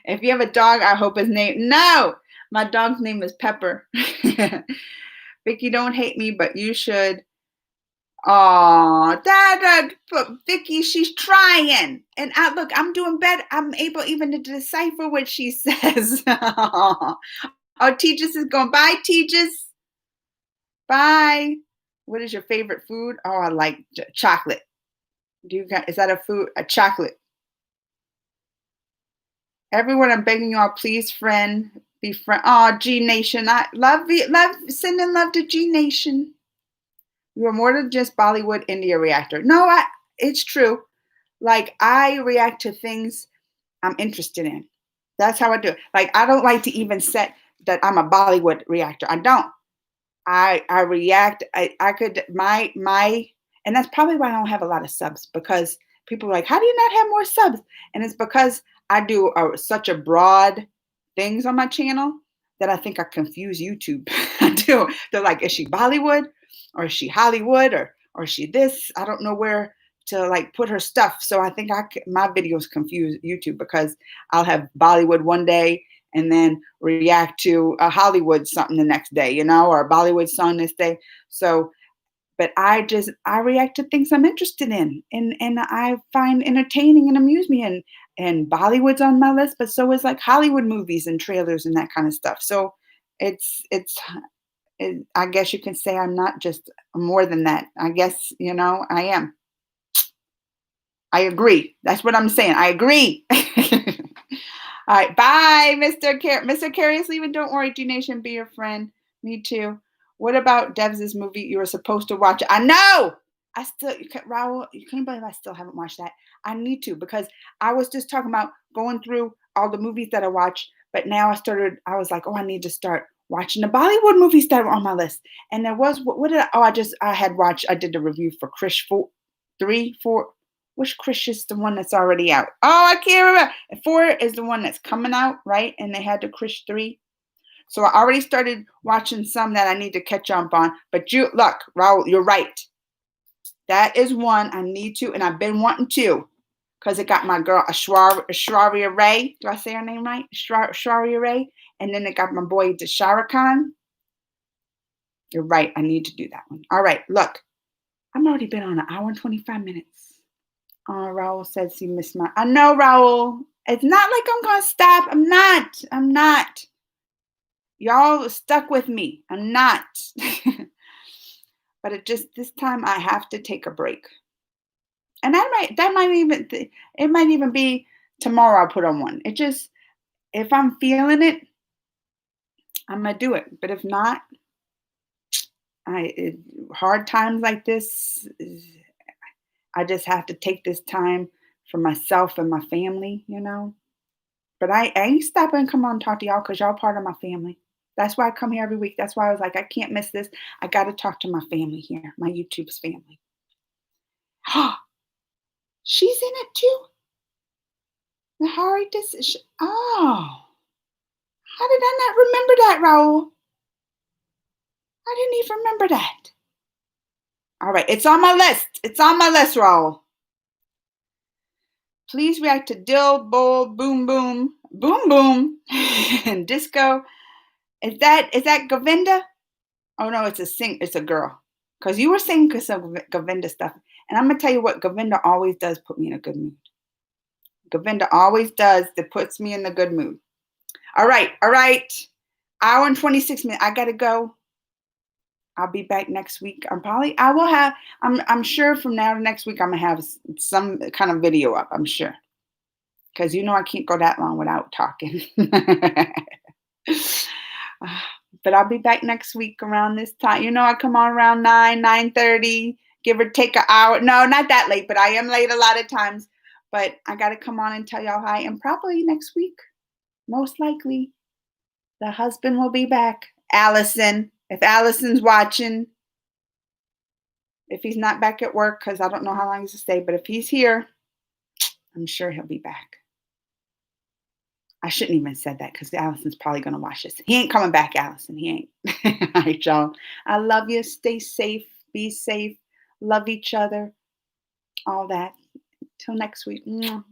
If you have a dog, I hope his name. No, my dog's name is Pepper. Vicky, don't hate me, but you should. Oh, Dad, Vicky, she's trying. And look, I'm doing better. I'm able even to decipher what she says. Oh, Tejas is going. Bye, Tejas. Bye. What is your favorite food? Oh, I like chocolate. Is that a food? A chocolate. Everyone, I'm begging you all, please be friend. Oh, G Nation. I love sending love to G Nation. You are more than just Bollywood India reactor. No, it's true. Like I react to things I'm interested in. That's how I do it. Like I don't like to even set that I'm a Bollywood reactor. I don't. I react. I could my and that's probably why I don't have a lot of subs because people are like, how do you not have more subs? And it's because I do such a broad things on my channel that I think I confuse YouTube. I do. They're like, is she Bollywood or is she Hollywood or is she this? I don't know where to like put her stuff. So I think my videos confuse YouTube because I'll have Bollywood one day and then react to a Hollywood something the next day, or a Bollywood song this day. So, but I react to things I'm interested in and I find entertaining and amuse me and Bollywood's on my list, but so is like Hollywood movies and trailers and that kind of stuff. So I guess you can say I'm not just more than that. I guess, I am. I agree. That's what I'm saying. I agree. All right. Bye, Mr. Mr. Carey is leaving. Don't worry, G Nation, be your friend. Me too. What about Devs' movie? You were supposed to watch it. I know. Raul, you can't believe I still haven't watched that. I need to because I was just talking about going through all the movies that I watch, but now I was like, oh, I need to start watching the Bollywood movies that were on my list. And there was, what did I did the review for Krish 4, 3, 4. Which Krish is the one that's already out? Oh, I can't remember. 4 is the one that's coming out, right? And they had the Krish 3. So I already started watching some that I need to catch up on. But look, Raul, you're right. That is one I need to, and I've been wanting to, because it got my girl Aishwarya Rai. Do I say her name right? Aishwarya Rai. And then it got my boy Shah Khan. You're right. I need to do that one. All right. Look, I'm already been on an hour and 25 minutes. Oh, Raul says he missed my. I know, Raul. It's not like I'm gonna stop. I'm not. I'm not. Y'all stuck with me. I'm not. But this time I have to take a break. And it might even be tomorrow I'll put on one. If I'm feeling it, I'm gonna do it. But if not, hard times like this, I just have to take this time for myself and my family, you know. But I ain't stopping and come on and talk to y'all because y'all part of my family. That's why I come here every week. That's why I was like, I can't miss this. I got to talk to my family here, my YouTube's family. She's in it too. Nahari, oh, how did I not remember that, Raul? I didn't even remember that. All right, it's on my list. It's on my list, Raul. Please react to Dill, Bowl, Boom Boom, Boom Boom, and Disco. Is that Govinda? Oh no, it's a girl. Because you were singing some Govinda stuff. And I'm gonna tell you what, Govinda always does put me in a good mood. Govinda always does that puts me in a good mood. All right. Hour and 26 minutes. I gotta go. I'll be back next week. I'm sure from now to next week I'm gonna have some kind of video up, I'm sure. Because I can't go that long without talking. But I'll be back next week around this time. I come on around 9:30, give or take an hour. No, not that late, but I am late a lot of times. But I got to come on and tell y'all hi. And probably next week, most likely, the husband will be back. Allison, if Allison's watching, if he's not back at work, because I don't know how long he's to stay, but if he's here, I'm sure he'll be back. I shouldn't even said that because Allison's probably going to watch this. He ain't coming back, Allison. He ain't. All right, y'all. I love you. Stay safe. Be safe. Love each other. All that. Till next week.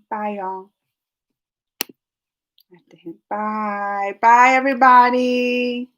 Bye, y'all. Bye. Bye, everybody.